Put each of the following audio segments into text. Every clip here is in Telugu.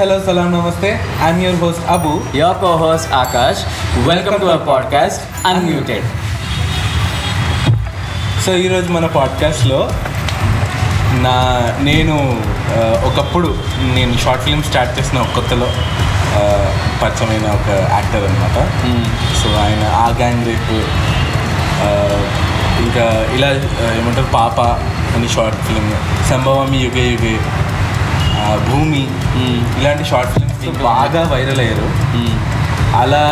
hello, salam, namaste. I'm your host Abu. Your co-host Akash. Welcome to our podcast Unmuted. So ఈరోజు మన పాడ్కాస్ట్లో నేను ఒకప్పుడు షార్ట్ ఫిల్మ్ స్టార్ట్ చేసిన కొత్తలో పరిచయమైన ఒక యాక్టర్ అనమాట. సో ఆయన ఆ గ్యాంగ్ రేప్ ఇంకా ఇలా ఏమంటారు పాప అని షార్ట్ ఫిల్మ్, సంభవమి యుగే యుగే, భూమి, ఇలాంటి షార్ట్ ఫిల్మ్స్ బాగా వైరల్ అయ్యారు. అలా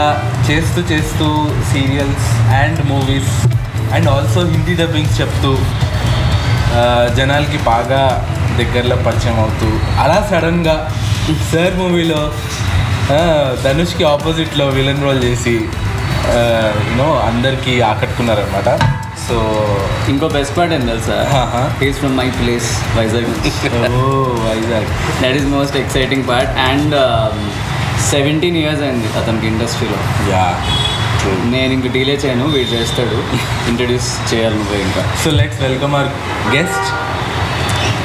చేస్తూ చేస్తూ serials and movies and also Hindi dubbings చెప్తూ జనాలకి బాగా దగ్గరలో పరిచయం అవుతూ అలా సడన్గా సార్ మూవీలో ధనుష్కి ఆపోజిట్లో విలన్ రోల్ చేసి అందరికీ ఆకట్టుకున్నారనమాట. సో ఇంకో బెస్ట్ పార్ట్ ఏం తెలుసా, he's from my place Vizag. Vizag, that is most exciting part. And 17 years అయింది అతనికి ఇండస్ట్రీలో. నేను ఇంక డీలే చేయను, వీడు చేస్తాడు. ఇంట్రడ్యూస్ చేయాలి నువ్వే ఇంకా. So let's welcome our guest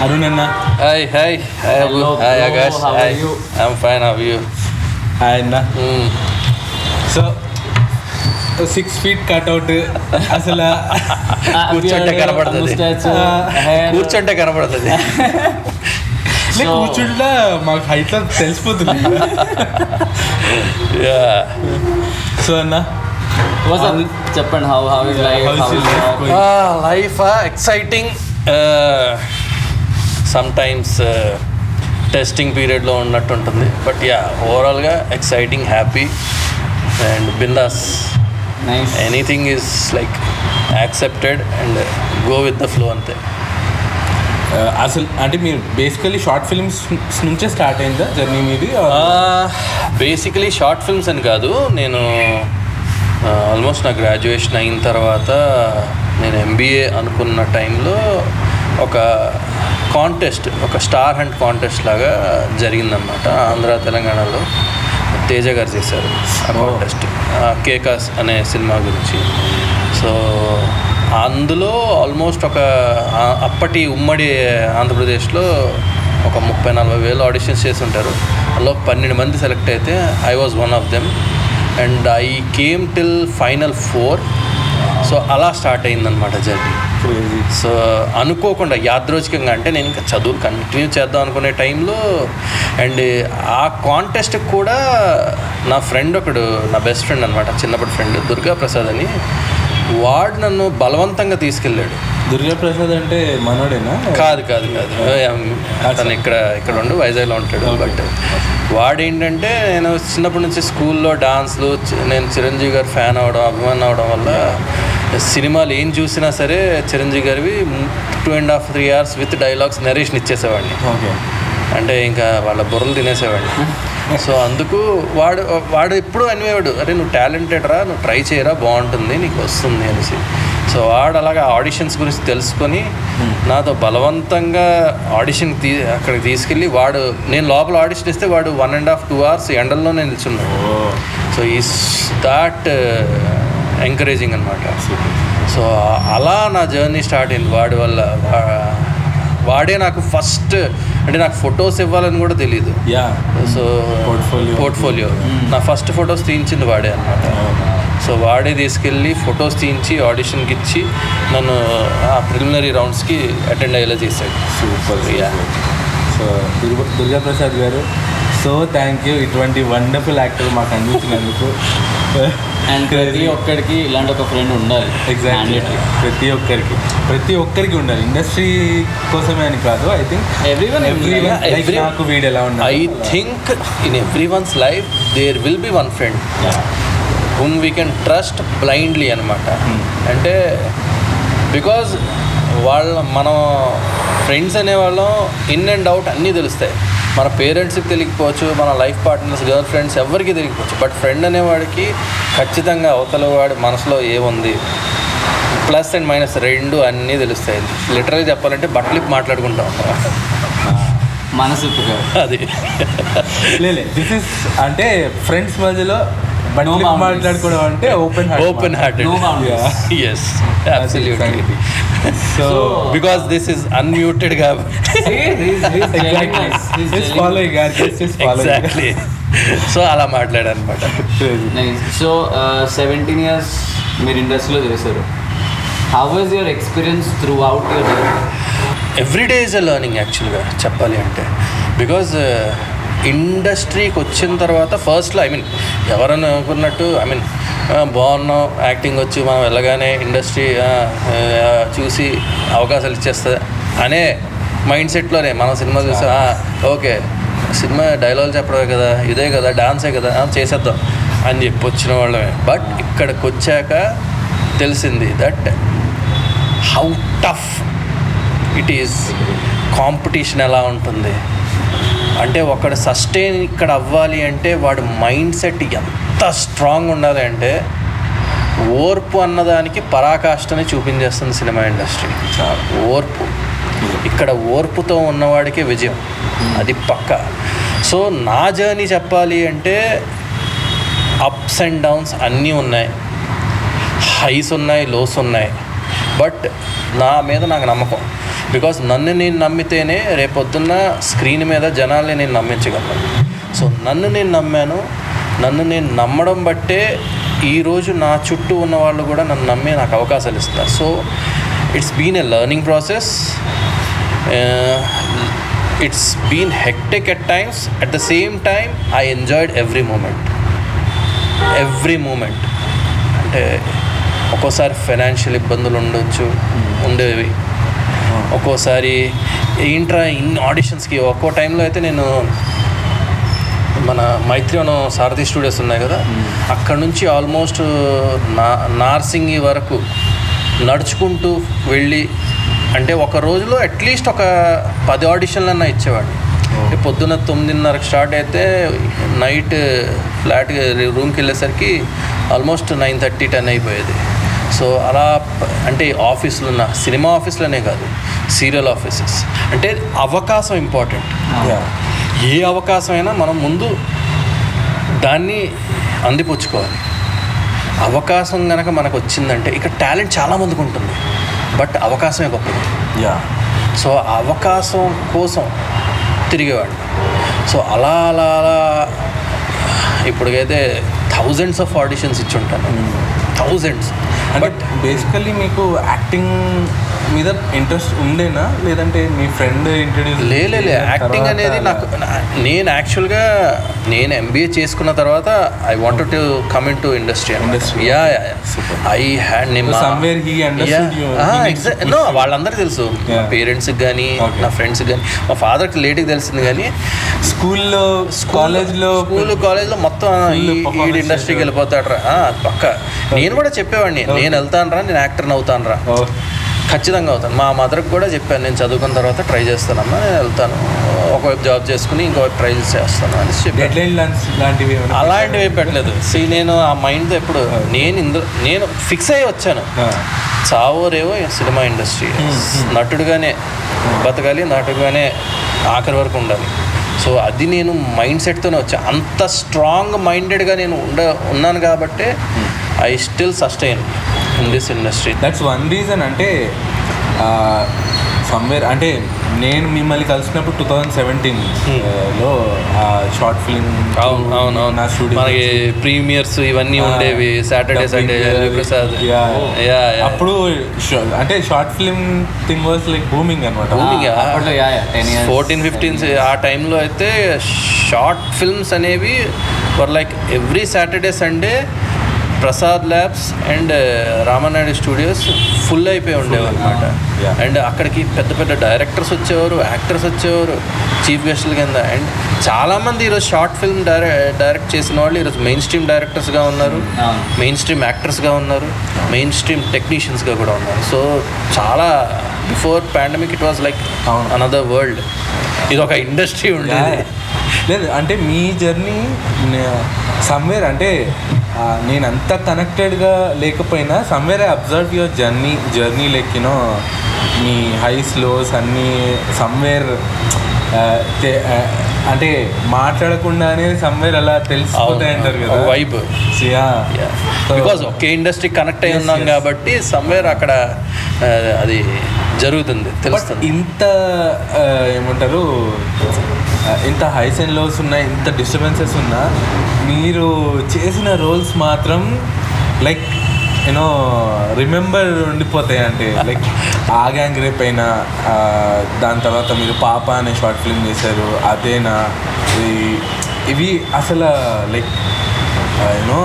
Arun అన్న. Hi Hello, hi bro. Akash. How are you? I'm fine, how are you? Hi అన్న. సో 6 feet కట్అవుట్, అసలు కూర్చుంటే కనపడుతుంది, కూర్చుంటే కనపడుతుంది. కూర్చుంటే మాకు హైట్లో తెలిసిపోతుంది. సో అన్న చెప్పండి, how is life? Life exciting, some times testing పీరియడ్లో ఉన్నట్టు ఉంటుంది. బట్ ఓవరాల్గా exciting, happy and bindaas. Nice. Anything is like accepted and go with the flow అంతే. అసలు అంటే మీరు బేసికలీ షార్ట్ ఫిల్మ్స్ నుంచే స్టార్ట్ అయిందా జర్నీ మీది? బేసికలీ షార్ట్ ఫిల్మ్స్ అని కాదు, నేను ఆల్మోస్ట్ నా గ్రాడ్యుయేషన్ అయిన తర్వాత నేను ఎంబీఏ అనుకున్న టైంలో ఒక కాంటెస్ట్, ఒక స్టార్ హంట్ కాంటెస్ట్ లాగా జరిగిందన్నమాట. ఆంధ్ర తెలంగాణలో తేజ గారు చేశారు ఆ కాంటెస్ట్, కేకాస్ అనే సినిమా గురించి. సో అందులో ఆల్మోస్ట్ అప్పటి ఉమ్మడి ఆంధ్రప్రదేశ్లో ఒక 30-40 వేలు ఆడిషన్స్ చేసి ఉంటారు. అందులో 12 మంది సెలెక్ట్ అయితే I was one of them and I came till final 4. So అలా స్టార్ట్ అయిందనమాట జర్నీ. సో అనుకోకుండా యాదృచ్ఛికంగా, అంటే నేను ఇంకా చదువు కంటిన్యూ చేద్దాం అనుకునే టైంలో అండ్ ఆ కాంటెస్ట్కి కూడా నా ఫ్రెండ్ ఒకడు, నా బెస్ట్ ఫ్రెండ్ అనమాట, చిన్నప్పటి ఫ్రెండ్ దుర్గా ప్రసాద్ అని, వాడు నన్ను బలవంతంగా తీసుకెళ్ళాడు. దుర్గా ప్రసాద్ అంటే మనోడేనా? కాదు, అతను ఇక్కడ ఉండు, వైజాగ్లో ఉంటాడు. బట్ వాడేంటంటే, నేను చిన్నప్పటి నుంచి స్కూల్లో డాన్స్లు, నేను చిరంజీవి గారు ఫ్యాన్ అవడం, అభిమానం అవడం వల్ల సినిమాలు ఏం చూసినా సరే చిరంజీవి గారివి 2.5-3 hours విత్ డైలాగ్స్ నరేషన్ ఇచ్చేసేవాడిని. ఓకే. అంటే ఇంకా వాళ్ళ బుర్రలు తినేసేవాడిని. సో అందుకు వాడు ఎప్పుడు అనేవాడు, అరే నువ్వు టాలెంటెడ్ రా, నువ్వు ట్రై చేయరా, బాగుంటుంది, నీకు వస్తుంది అనేసి. సో వాడు అలాగా ఆడిషన్స్ గురించి తెలుసుకొని నాతో బలవంతంగా అక్కడికి తీసుకెళ్ళి, నేను లోపల ఆడిషన్ ఇస్తే వాడు 1.5-2 hours ఎండల్లోనే నిల్చున్నాడు. సో ఈ స్టార్ట్ ఎంకరేజింగ్ అనమాట. సో అలా నా జర్నీ స్టార్ట్ అయింది వాడి వల్ల. వాడే నాకు ఫస్ట్, అంటే నాకు ఫొటోస్ ఇవ్వాలని కూడా తెలీదు. సో పోర్ట్ఫోలియో నా ఫస్ట్ ఫొటోస్ తీయించింది వాడే అనమాట. సో వాడే తీసుకెళ్ళి ఫొటోస్ తీయించి ఆడిషన్కి ఇచ్చి నన్ను ఆ ప్రిలిమినరీ రౌండ్స్కి అటెండ్ అయ్యేలా చేశాడు. సూపర్. సో దుర్గా ప్రసాద్ గారు, సో థ్యాంక్ యూ, ఇటువంటి వండర్ఫుల్ యాక్టర్ మాకు అందించినందుకు. అండ్ ప్రతి ఒక్కరికి ఇలాంటి ఒక ఫ్రెండ్ ఉండాలి. ఎగ్జాక్ట్లీ, ప్రతి ఒక్కరికి ఉండాలి. ఇండస్ట్రీ కోసమే అని కాదు, ఐ థింక్ నాకు వీడు ఎలా ఉండాలి. I think in everyone's life there will be one friend whom we can trust blindly అనమాట. అంటే బికాజ్ మనం ఫ్రెండ్స్ అనేవాళ్ళం ఇన్ అండ్ అవుట్ అన్నీ తెలుస్తాయి. మన పేరెంట్స్కి తెలియకపోవచ్చు, మన లైఫ్ పార్ట్నర్స్, గర్ల్ ఫ్రెండ్స్ ఎవరికి తెలియకపోవచ్చు. బట్ ఫ్రెండ్ అనేవాడికి ఖచ్చితంగా అవతల వాడి మనసులో ఏముంది, ప్లస్ అండ్ మైనస్ రెండు అన్నీ తెలుస్తాయి. లిటరల్గా చెప్పాలంటే బట్టలు మాట్లాడుకుంటూ ఉంటాం మనసు. అది దిస్ ఇస్ అంటే ఫ్రెండ్స్ మధ్యలో బట్ No boundaries. మాట్లాడుకోవడం అంటే open open hearted No boundaries. Yes absolutely so because this is unmuted కాబట్టి ఎగ్జాక్ట్లీ సో అలా మాట్లాడనమాట. సో 17 years మీరు ఇండస్ట్రీలో చేశారు. How was your experience throughout your journey? Everyday is a learning యాక్చువల్గా చెప్పాలి అంటే. బికాజ్ ఇండస్ట్రీకి వచ్చిన తర్వాత ఫస్ట్లో ఎవరన్నా అనుకున్నట్టు బాగున్నాం, యాక్టింగ్ వచ్చి మనం వెళ్ళగానే ఇండస్ట్రీ చూసి అవకాశాలు ఇచ్చేస్తుంది అనే మైండ్ సెట్లోనే మనం సినిమా చూసి ఓకే సినిమా డైలాగ్ చెప్పడమే కదా, ఇదే కదా, డాన్సే కదా, చేసేద్దాం అని చెప్పి వచ్చిన వాళ్ళమే. బట్ ఇక్కడికి వచ్చాక తెలిసింది that how tough it is, competition ఎలా ఉంటుంది అంటే ఒకడు సస్టైన్ ఇక్కడ అవ్వాలి అంటే వాడు మైండ్ సెట్ ఎంత స్ట్రాంగ్ ఉండాలి అంటే ఓర్పు అన్నదానికి పరాకాష్ఠని చూపించేస్తుంది సినిమా ఇండస్ట్రీ. ఓర్పు, ఇక్కడ ఓర్పుతో ఉన్నవాడికే విజయం, అది పక్క. సో నా జర్నీ చెప్పాలి అంటే అప్స్ అండ్ డౌన్స్ అన్నీ ఉన్నాయి, హైస్ ఉన్నాయి, లోస్ ఉన్నాయి. బట్ నా మీద నాకు నమ్మకం. బికాజ్ నన్ను నేను నమ్మితేనే రేపొద్దున్న స్క్రీన్ మీద జనాల్ని నేను నమ్మించగలను. సో నన్ను నేను నమ్మాను, నన్ను నేను నమ్మడం బట్టే ఈరోజు నా చుట్టూ ఉన్న వాళ్ళు కూడా నన్ను నమ్మి నాకు అవకాశాలు ఇస్తారు. So it's been a learning process. It's been hectic at times. At the same time I enjoyed every moment. అంటే ఒక్కోసారి ఫైనాన్షియల్ ఇబ్బందులు ఉండేవి. ఒక్కోసారి ఏంట్రా ఇన్ని ఆడిషన్స్కి. ఒక్కో టైంలో అయితే నేను మన మైత్రివనం సారథి స్టూడియోస్ ఉన్నాయి కదా, అక్కడ నుంచి ఆల్మోస్ట్ నార్సింగి వరకు నడుచుకుంటూ వెళ్ళి, అంటే ఒక రోజులో అట్లీస్ట్ ఒక 10 ఆడిషన్లన్నా ఇచ్చేవాడిని. అంటే పొద్దున్న 9:30కి స్టార్ట్ అయితే నైట్ ఫ్లాట్గా రూమ్కి వెళ్ళేసరికి ఆల్మోస్ట్ 9:30, 10 అయిపోయేది. సో అలా అంటే ఆఫీసులు ఉన్న సినిమా ఆఫీస్లోనే కాదు, సీరియల్ ఆఫీసెస్. అంటే అవకాశం ఇంపార్టెంట్. ఏ అవకాశమైనా మనం ముందు దాన్ని అందిపుచ్చుకోవాలి. అవకాశం కనుక మనకు వచ్చిందంటే ఇక్కడ టాలెంట్ చాలామందికి ఉంటుంది, బట్ అవకాశమే గొప్పది. సో అవకాశం కోసం తిరిగేవాడు. సో అలా అలా అలా ఇప్పటికైతే థౌజండ్స్ ఆఫ్ ఆడిషన్స్ ఇచ్చి ఉంటాను, థౌజండ్స్. బట్ బేసికల్లీ మీకు యాక్టింగ్ మీద ఇంట్రెస్ట్ ఉండేనా, లేదంటే మీ ఫ్రెండ్ ఇంట్రడ్యూస్? లేదు, యాక్టింగ్ అనేది నాకు, నేను యాక్చువల్గా నేను ఎంబీఏ చేసుకున్న తర్వాత I wanted to come into industry. I had no, వాళ్ళందరికీ తెలుసు, మా పేరెంట్స్కి కానీ నా ఫ్రెండ్స్కి కానీ. మా ఫాదర్కి లేట్గా తెలిసింది కానీ స్కూల్లో కాలేజ్లో మొత్తం ఈ ఇండస్ట్రీకి వెళ్ళిపోతాడు రా పక్క. నేను కూడా చెప్పేవాడిని, నేను వెళ్తాను రా, నేను యాక్టర్ని అవుతాను రా, ఖచ్చితంగా అవుతాను. మా మదర్కి కూడా చెప్పాను, నేను చదువుకున్న తర్వాత ట్రై చేస్తానమ్మా, నేను వెళ్తాను, ఒకవైపు జాబ్ చేసుకుని ఇంకోవైపు ట్రై చేస్తాను అని లాంటివి అలాంటివి పెట్టలేదు. నేను ఆ మైండ్తో ఎప్పుడు నేను ఫిక్స్ అయ్యి వచ్చాను, చావో రేవో సినిమా ఇండస్ట్రీ, నటుడుగానే బతకాలి, నటుడుగానే ఆఖరి వరకు ఉండాలి. సో అది నేను మైండ్ సెట్తోనే వచ్చాను. అంత స్ట్రాంగ్ మైండెడ్గా నేను ఉన్నాను కాబట్టి I still sustain in this industry. That's one reason. అంటే సమ్వేర్ అంటే నేను మిమ్మల్ని కలిసినప్పుడు 2017లో షార్ట్ ఫిల్మ్ నా స్టూడియో మనకి ప్రీమియర్స్ ఇవన్నీ ఉండేవి, సాటర్డే సండే ప్రసాద్. అప్పుడు అంటే short film thing was like booming అనమాట. 14-15 ఆ టైంలో అయితే షార్ట్ ఫిల్మ్స్ అనేవి for like every Saturday Sunday Prasad labs and Ramanaidu studios full అయిపోయి ఉండేవి అనమాట. అండ్ అక్కడికి పెద్ద పెద్ద డైరెక్టర్స్ వచ్చేవారు, యాక్టర్స్ వచ్చేవారు చీఫ్ గెస్టుల కింద. అండ్ చాలామంది ఈరోజు షార్ట్ ఫిల్మ్ డైరెక్ట్ చేసిన వాళ్ళు ఈరోజు మెయిన్ స్ట్రీమ్ డైరెక్టర్స్గా ఉన్నారు, మెయిన్ స్ట్రీమ్ యాక్టర్స్గా ఉన్నారు, మెయిన్ స్ట్రీమ్ టెక్నీషియన్స్గా కూడా ఉన్నారు. సో చాలా before pandemic it was like another world. ఇది ఒక ఇండస్ట్రీ ఉండేది. లేదు అంటే మీ జర్నీ సమ్వేర్, అంటే నేను అంత కనెక్టెడ్గా లేకపోయినా somewhere I observe your journey like you know మీ హైస్ లోస్ అన్నీ సమ్వేర్ అంటే మాట్లాడకుండానే సమ్వేర్ అలా తెలిసిపోతాయి అంటారు కదా వైబ్. బికాజ్ ఒకే ఇండస్ట్రీ కనెక్ట్ అయి ఉన్నాం కాబట్టి సమ్వేర్ అక్కడ అది జరుగుతుంది, తెలుస్తుంది. ఇంత ఏమంటారు, ఇంత హైస్ అండ్ లోస్ ఉన్నాయి, ఇంత డిస్టర్బెన్సెస్ ఉన్నా మీరు చేసిన రోల్స్ మాత్రం లైక్ యూనో రిమెంబర్ ఉండిపోతాయి. అంటే లైక్ ఆ గ్యాంగ్ రేప్ అయినా, దాని తర్వాత మీరు పాప అనే షార్ట్ ఫిల్మ్ చేశారు, అదేనా ఇవి అసలు లైక్ యూనో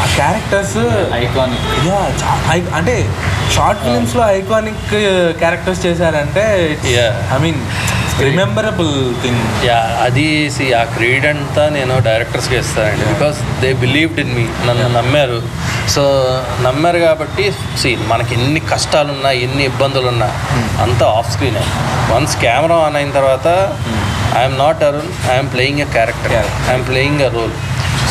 ఆ క్యారెక్టర్స్ ఐకానిక్. అంటే షార్ట్ ఫిల్మ్స్లో ఐకానిక్ క్యారెక్టర్స్ చేశారంటే ఐ మీన్ రిమెంబరబుల్ థింగ్. అది ఆ క్రెడిట్ అంతా నేను డైరెక్టర్స్కి ఇస్తానండి. Because they believed in me, నన్ను నమ్మారు. సో నమ్మారు కాబట్టి మనకి ఎన్ని కష్టాలున్నా, ఎన్ని ఇబ్బందులున్నా అంతా ఆఫ్ స్క్రీనే. వన్స్ కెమెరా ఆన్ అయిన తర్వాత I'm not Arun, I'm playing a character, I'm playing a role.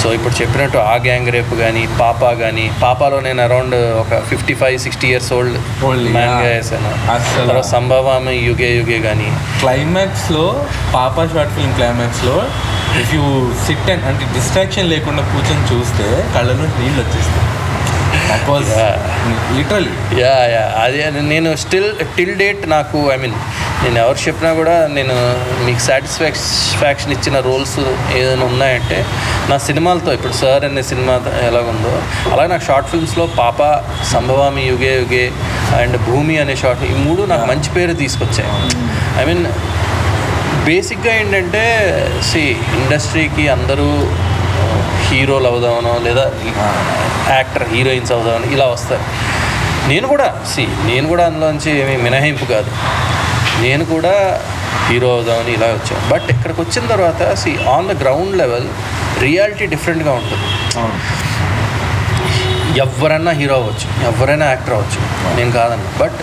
So ఇప్పుడు చెప్పినట్టు ఆ గ్యాంగ్ రేప్ కానీ, పాపా కానీ, పాపాలో నేను అరౌండ్ ఒక 55-60 years ఓల్డ్ మ్యాన్గా వేసాను. తర్వాత సంభవామి యుగే యుగే కానీ క్లైమాక్స్లో, పాపా షార్ట్ ఫిల్మ్ క్లైమాక్స్లో ఇఫ్ యూ సిట్ అండ్ అంటే డిస్ట్రాక్షన్ లేకుండా కూర్చొని చూస్తే కళ్ళలో నీళ్ళు వచ్చేస్తాయి. లిటరలీ అదే నేను టిల్ డేట్ నాకు నేను ఎవరు చెప్పినా కూడా నేను మీకు సాటిస్ఫాక్షన్ ఇచ్చిన రోల్స్ ఏదైనా ఉన్నాయంటే నా సినిమాలతో, ఇప్పుడు సార్ అనే సినిమా ఎలాగుందో అలాగే నాకు షార్ట్ ఫిల్మ్స్లో పాప, సంభవామి యుగే యుగే అండ్ భూమి అనే షార్ట్, ఈ మూడు నాకు మంచి పేరు తీసుకొచ్చాయి. బేసిక్గా ఏంటంటే ఇండస్ట్రీకి అందరూ హీరోలు అవుదామనో లేదా యాక్టర్ హీరోయిన్స్ అవుదామని ఇలా వస్తారు. నేను కూడా అందులోంచి ఏమీ మినహాయింపు కాదు, నేను కూడా హీరో అవుదామని ఇలా వచ్చాను. బట్ ఇక్కడికి వచ్చిన తర్వాత on the ground level reality డిఫరెంట్గా ఉంటుంది. ఎవరైనా హీరో అవ్వచ్చు, ఎవరైనా యాక్టర్ అవ్వచ్చు, నేను కాదన్నా. బట్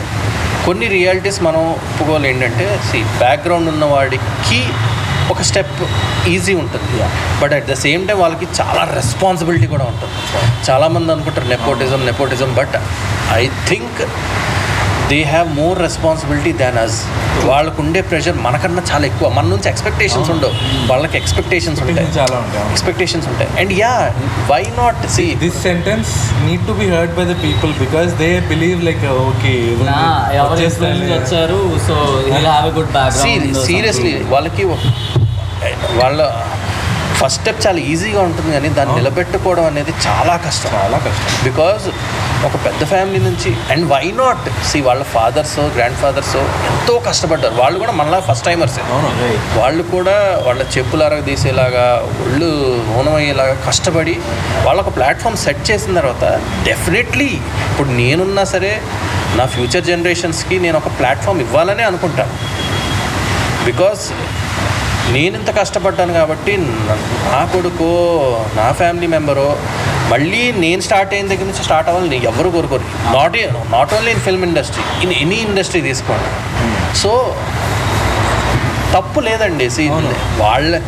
కొన్ని రియాలిటీస్ మనం ఒప్పుకోవాలి. ఏంటంటే బ్యాక్గ్రౌండ్ ఉన్న వాడికి ఒక స్టెప్ ఈజీ ఉంటుంది, but at the same time వాళ్ళకి చాలా రెస్పాన్సిబిలిటీ కూడా ఉంటుంది. చాలామంది అనుకుంటారు nepotism, but I think they have more responsibility than us. వాళ్ళకు ఉండే ప్రెషర్ మనకన్నా చాలా ఎక్కువ. మన నుంచి ఎక్స్పెక్టేషన్స్ ఉండవు, వాళ్ళకి ఎక్స్పెక్టేషన్స్ ఉంటాయి. And why not this sentence need to be heard by the people because they believe like okay వచ్చారు, సో సీరియస్లీ వాళ్ళకి వాళ్ళ ఫస్ట్ స్టెప్ చాలా ఈజీగా ఉంటుంది, కానీ దాన్ని నిలబెట్టుకోవడం అనేది చాలా కష్టం. బికాజ్ ఒక పెద్ద ఫ్యామిలీ నుంచి, అండ్ వై నాట్ వాళ్ళ ఫాదర్స్, గ్రాండ్ ఫాదర్స్ ఎంతో కష్టపడ్డారు. వాళ్ళు కూడా మనలా ఫస్ట్ టైమర్సే. వాళ్ళు కూడా వాళ్ళ చెప్పులు అరగదీసేలాగా, ఒళ్ళు హోనమయ్యేలాగా కష్టపడి వాళ్ళొక ప్లాట్ఫామ్ సెట్ చేసిన తర్వాత డెఫినెట్లీ ఇప్పుడు నేనున్నా సరే నా ఫ్యూచర్ జనరేషన్స్కి నేను ఒక ప్లాట్ఫామ్ ఇవ్వాలనే అనుకుంటాను. బికాస్ నేను ఇంత కష్టపడ్డాను కాబట్టి నా కొడుకో, నా ఫ్యామిలీ మెంబరో మళ్ళీ నేను స్టార్ట్ అయిన దగ్గర నుంచి స్టార్ట్ అవ్వాలని ఎవరు కోరుకోరు. Not only in film industry, in any industry తీసుకోండి. సో తప్పు లేదండి. వాళ్ళ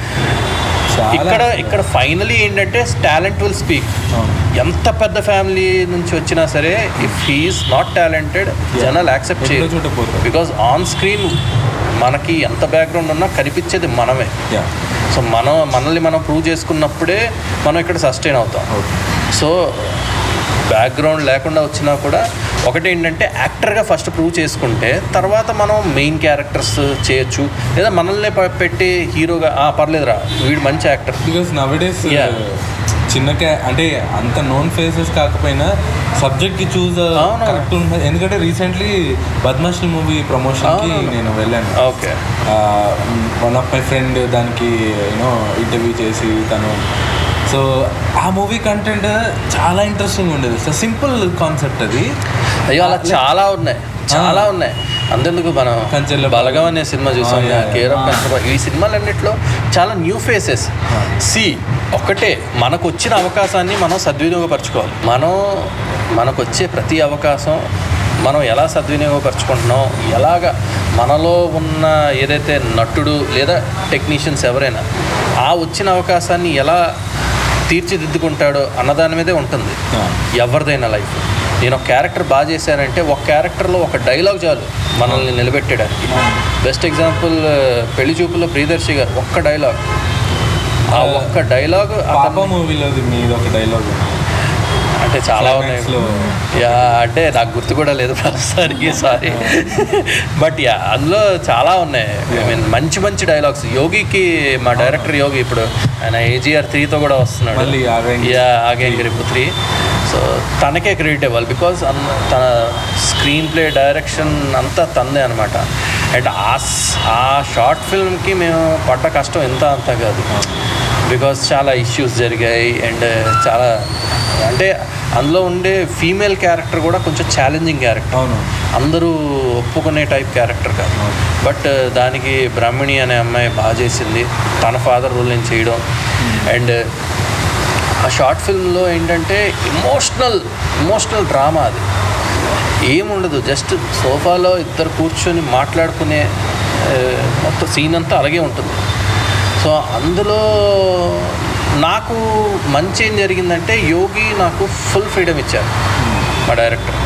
ఇక్కడ ఫైనలీ ఏంటంటే టాలెంట్ విల్ స్పీక్. ఎంత పెద్ద ఫ్యామిలీ నుంచి వచ్చినా సరే ఇఫ్ హీఈస్ నాట్ టాలెంటెడ్ జనాలు యాక్సెప్ట్ చేయరు. బికాజ్ ఆన్ స్క్రీన్ మనకి ఎంత బ్యాక్గ్రౌండ్ ఉన్నా కనిపించేది మనమే. సో మనల్ని మనం ప్రూవ్ చేసుకున్నప్పుడే మనం ఇక్కడ సస్టైన్ అవుతాం. సో బ్యాక్గ్రౌండ్ లేకుండా వచ్చినా కూడా ఒకటేంటంటే యాక్టర్గా ఫస్ట్ ప్రూవ్ చేసుకుంటే తర్వాత మనం మెయిన్ క్యారెక్టర్స్ చేయొచ్చు, లేదా మనల్ని పెట్టి హీరోగా పర్లేదురా వీడు మంచి యాక్టర్. బికాస్ నవడేస్ చిన్న అంటే అంత నోన్ ఫేసెస్ కాకపోయినా సబ్జెక్ట్కి చూస్ కరెక్ట్ ఉంటుంది. ఎందుకంటే రీసెంట్లీ బద్మాషుల్ మూవీ ప్రమోషన్కి నేను వెళ్ళాను. Okay, one of my friend దానికి ఇంటర్వ్యూ చేసి తను, సో ఆ మూవీ కంటెంట్ చాలా ఇంట్రెస్టింగ్ ఉండేది. సో సింపుల్ కాన్సెప్ట్ అది. అయ్యో అలా చాలా ఉన్నాయి. అందుకు మనం బలగం అనే సినిమా చూసాం, కేర్ ఆఫ్ కంచరపాడు. ఈ సినిమాలన్నింటిలో చాలా న్యూ ఫేసెస్. ఒక్కటే మనకు వచ్చిన అవకాశాన్ని మనం సద్వినియోగపరచుకోవాలి. మనకు వచ్చే ప్రతి అవకాశం మనం ఎలా సద్వినియోగపరచుకుంటున్నాం, ఎలాగ మనలో ఉన్న ఏదైతే నటుడు లేదా టెక్నీషియన్స్ ఎవరైనా ఆ వచ్చిన అవకాశాన్ని ఎలా తీర్చిదిద్దుకుంటాడో అన్నదాని మీదే ఉంటుంది ఎవరిదైనా లైఫ్. నేను ఒక క్యారెక్టర్ బాగా చేశానంటే ఒక క్యారెక్టర్లో ఒక డైలాగ్ చాలు మనల్ని నిలబెట్టడానికి. బెస్ట్ ఎగ్జాంపుల్ పెళ్లి చూపుల్లో ప్రియదర్శి గారు ఒక్క డైలాగ్, ఆ ఒక్క డైలాగ్ పాప మూవీలో మీద ఒక డైలాగ్ అంటే చాలా ఉన్నాయి. యా అంటే నాకు గుర్తు కూడా లేదు ప్రస్తుతానికి, సారీ. బట్ యా అందులో చాలా ఉన్నాయి. ఐ మీన్ మంచి మంచి డైలాగ్స్. యోగికి మా డైరెక్టర్ యోగి ఇప్పుడు ఆయన AGR 3తో కూడా వస్తున్నాడు. యా ఆగేంగిరిపు 3. సో తనకే క్రెడిటబుల్ బికాజ్ తన స్క్రీన్ ప్లే డైరెక్షన్ అంతా తనదే అనమాట. అండ్ ఆ షార్ట్ ఫిల్మ్కి మేము పడ్డ కష్టం ఎంత అంతా కాదు, బికాజ్ చాలా ఇష్యూస్ జరిగాయి. అండ్ చాలా అంటే అందులో ఉండే ఫీమేల్ క్యారెక్టర్ కూడా కొంచెం ఛాలెంజింగ్ క్యారెక్టర్. అవును, అందరూ ఒప్పుకునే టైప్ క్యారెక్టర్ కాదు. బట్ దానికి బ్రాహ్మణి అనే అమ్మాయి బాగా చేసింది, తన ఫాదర్ రోల్ నేను చేయడం. అండ్ ఆ షార్ట్ ఫిల్మ్లో ఏంటంటే ఇమోషనల్ డ్రామా. అది ఏముండదు, జస్ట్ సోఫాలో ఇద్దరు కూర్చొని మాట్లాడుకునే మొత్తం సీన్ అంతా అలాగే ఉంటుంది. సో అందులో నాకు మంచి ఏం జరిగిందంటే యోగి నాకు ఫుల్ ఫ్రీడమ్ ఇచ్చారు మా డైరెక్టర్.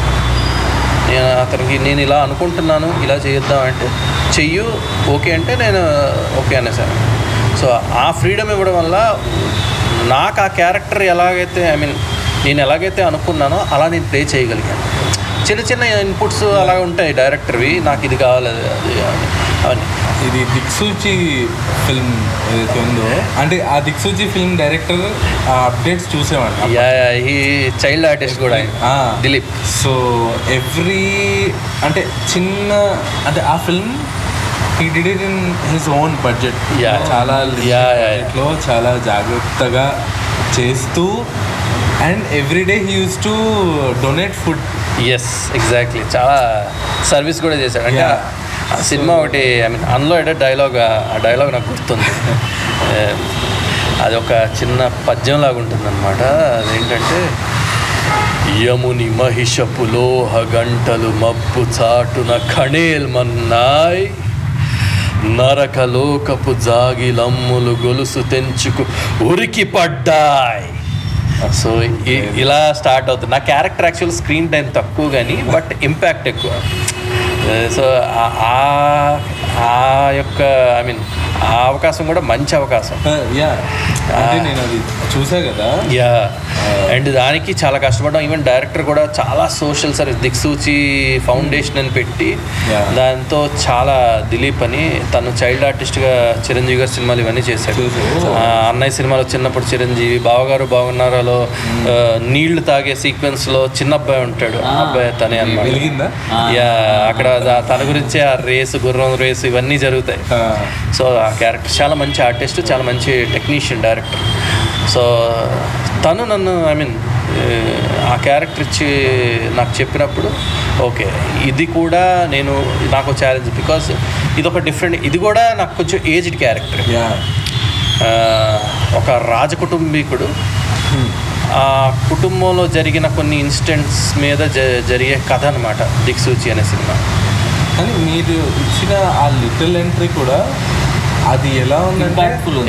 అతనికి నేను ఇలా అనుకుంటున్నాను, ఇలా చేద్దాం అంటే చెయ్యు, ఓకే అంటే నేను ఓకే అనేసాను. సో ఆ ఫ్రీడమ్ ఇవ్వడం వల్ల నాకు ఆ క్యారెక్టర్ ఎలాగైతే నేను ఎలాగైతే అనుకున్నానో అలా నేను ప్లే చేయగలిగాను. చిన్న చిన్న ఇన్పుట్స్ అలా ఉంటాయి డైరెక్టర్వి, నాకు ఇది కావాలి అది అవన్నీ. ఇది దిక్సూచి ఫిల్మ్ ఏదైతే ఉందో, అంటే ఆ దిక్సూచి ఫిల్మ్ డైరెక్టర్ అప్డేట్స్ చూసేవాడు. ఈ చైల్డ్ ఆర్టిస్ట్ కూడా దిలీప్. సో అంటే చిన్న అంటే ఆ film he did it in his own budget. చాలా బడ్జెట్లో చాలా జాగ్రత్తగా చేస్తూ, and everyday he use to donate food. Yes exactly, చాలా సర్వీస్ కూడా చేశాడు. అంటే ఆ సినిమా ఒకటి అందులో అంటే ఆ డైలాగ్ నాకు గుర్తుంది. అది ఒక చిన్న పద్యంలాగా ఉంటుందన్నమాట. అదేంటంటే, యముని మహిషపు లోహ గంటలు మబ్బు చాటున ఖణేల్మన్నాయ్, నరకలోకపు జాగిలమ్ములు గొలుసు తెంచుకు ఉరికి పడ్డాయ్. సో ఇలా స్టార్ట్ అవుతుంది. నా క్యారెక్టర్ యాక్చువల్ స్క్రీన్ టైం తక్కువ కానీ బట్ ఇంపాక్ట్ ఎక్కువ. సో ఆ యొక్క ఆ అవకాశం కూడా మంచి అవకాశం. అంటే నేను అది చూసా కదా. అండ్ దానికి చాలా కష్టపడ్డాం. ఈవెన్ డైరెక్టర్ కూడా చాలా సోషల్ సర్వీస్ దిక్సూచి ఫౌండేషన్ అని పెట్టి దాంతో చాలా దిలీప్ అని తను చైల్డ్ ఆర్టిస్ట్గా చిరంజీవి గారి సినిమాలు ఇవన్నీ చేశాడు. అన్నయ్య సినిమాలో చిన్నప్పుడు చిరంజీవి, బావగారు బాగున్నారాలో నీళ్లు తాగే సీక్వెన్స్లో చిన్న అబ్బాయి ఉంటాడు, ఆ అబ్బాయి తనే అన్నమాట. అక్కడ తన గురించి ఆ రేసు, గుర్రం రేసు ఇవన్నీ జరుగుతాయి. సో ఆ క్యారెక్టర్ చాలా మంచి ఆర్టిస్ట్, చాలా మంచి టెక్నీషియన్ డైరెక్టర్. సో తను నన్ను ఆ క్యారెక్టర్ ఇచ్చి నాకు చెప్పినప్పుడు ఓకే, ఇది కూడా నాకు ఛాలెంజ్, బికాజ్ ఇది ఒక డిఫరెంట్, ఇది కూడా నాకు కొంచెం ఏజ్డ్ క్యారెక్టర్. ఒక రాజకుటుంబీకుడు, ఆ కుటుంబంలో జరిగిన కొన్ని ఇన్సిడెంట్స్ మీద జరిగే కథ అనమాట దిక్సూచి అనే సినిమా. కానీ మీరు ఇచ్చిన ఆ లిటిల్ ఎంట్రీ కూడా అది ఎలా ఉందంటే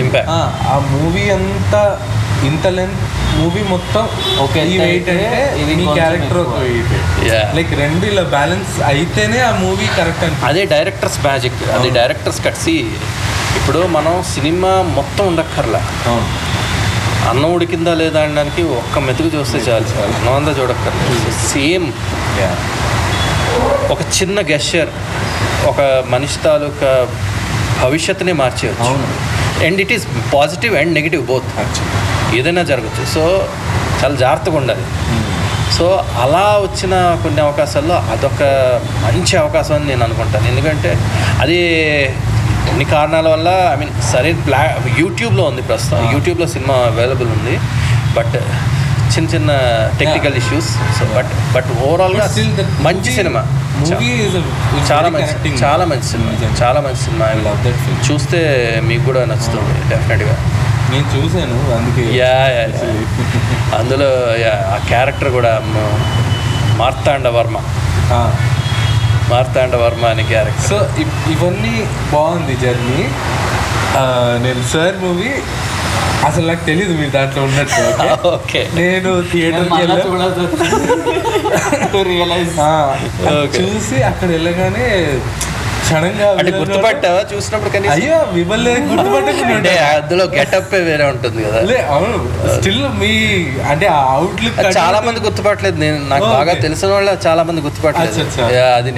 ఇంపాక్ట్. ఆ మూవీ అంతా ఇంత లెంత్ మూవీ మొత్తం ఓకే ఈ వెయిట్ అంటే మీ క్యారెక్టర్ ఒక వెయిట్, లైక్ రెండు ఇలా బ్యాలెన్స్ అయితేనే ఆ మూవీ కరెక్ట్ అని. అదే డైరెక్టర్స్ మ్యాజిక్, అది డైరెక్టర్స్ కట్సి. ఇప్పుడు మనం సినిమా మొత్తం ఉండక్కర్లా, అన్నం ఉడికిందా లేదా అనడానికి ఒక్క మెతుకు చూస్తే చాలు, అన్నం అంతా చూడక్కర్లేదు. సేమ్ ఒక చిన్న గెస్చర్ ఒక మనిషి తాలూకా భవిష్యత్తునే మార్చేయచ్చు. And it is positive and negative both, ఏదైనా జరగచ్చు. సో చాలా జాగ్రత్తగా ఉండాలి. సో అలా వచ్చిన కొన్ని అవకాశాల్లో అదొక మంచి అవకాశం అని నేను అనుకుంటాను. ఎందుకంటే అది కొన్ని కారణాల వల్ల సరైన యూట్యూబ్లో ఉంది ప్రస్తుతం, యూట్యూబ్లో సినిమా అవైలబుల్ ఉంది. బట్ చిన్న టెక్నికల్ ఇష్యూస్. సో బట్ ఓవరాల్గా మంచి సినిమా, చాలా మంచి సినిమా. చూస్తే మీకు కూడా నచ్చుతుంది డెఫినెట్గా. నేను చూశాను అందుకే. అందులో ఆ క్యారెక్టర్ కూడా మార్తాండ వర్మ అనే క్యారెక్టర్. సో ఇవన్నీ బాగుంది జర్నీ. నేను సార్ మూవీ అసలు నాకు తెలియదు మీరు దాంట్లో ఉన్నట్టు. ఓకే, నేను థియేటర్కి చూసి అక్కడ వెళ్ళగానే సడన్గా అంటే గుర్తుపట్టావా చూసినప్పుడు? కానీ అయ్యో మిమ్మల్ని గుర్తుపట్టకుండా అందులో గెటప్ వేరే ఉంటుంది కదా. అవును, స్టిల్ మీ అంటే ఆ అవుట్లుక్ చాలా మంది గుర్తుపట్టలేదు. నేను నాకు బాగా తెలిసిన వాళ్ళు చాలా మంది గుర్తుపట్టలేదు. అది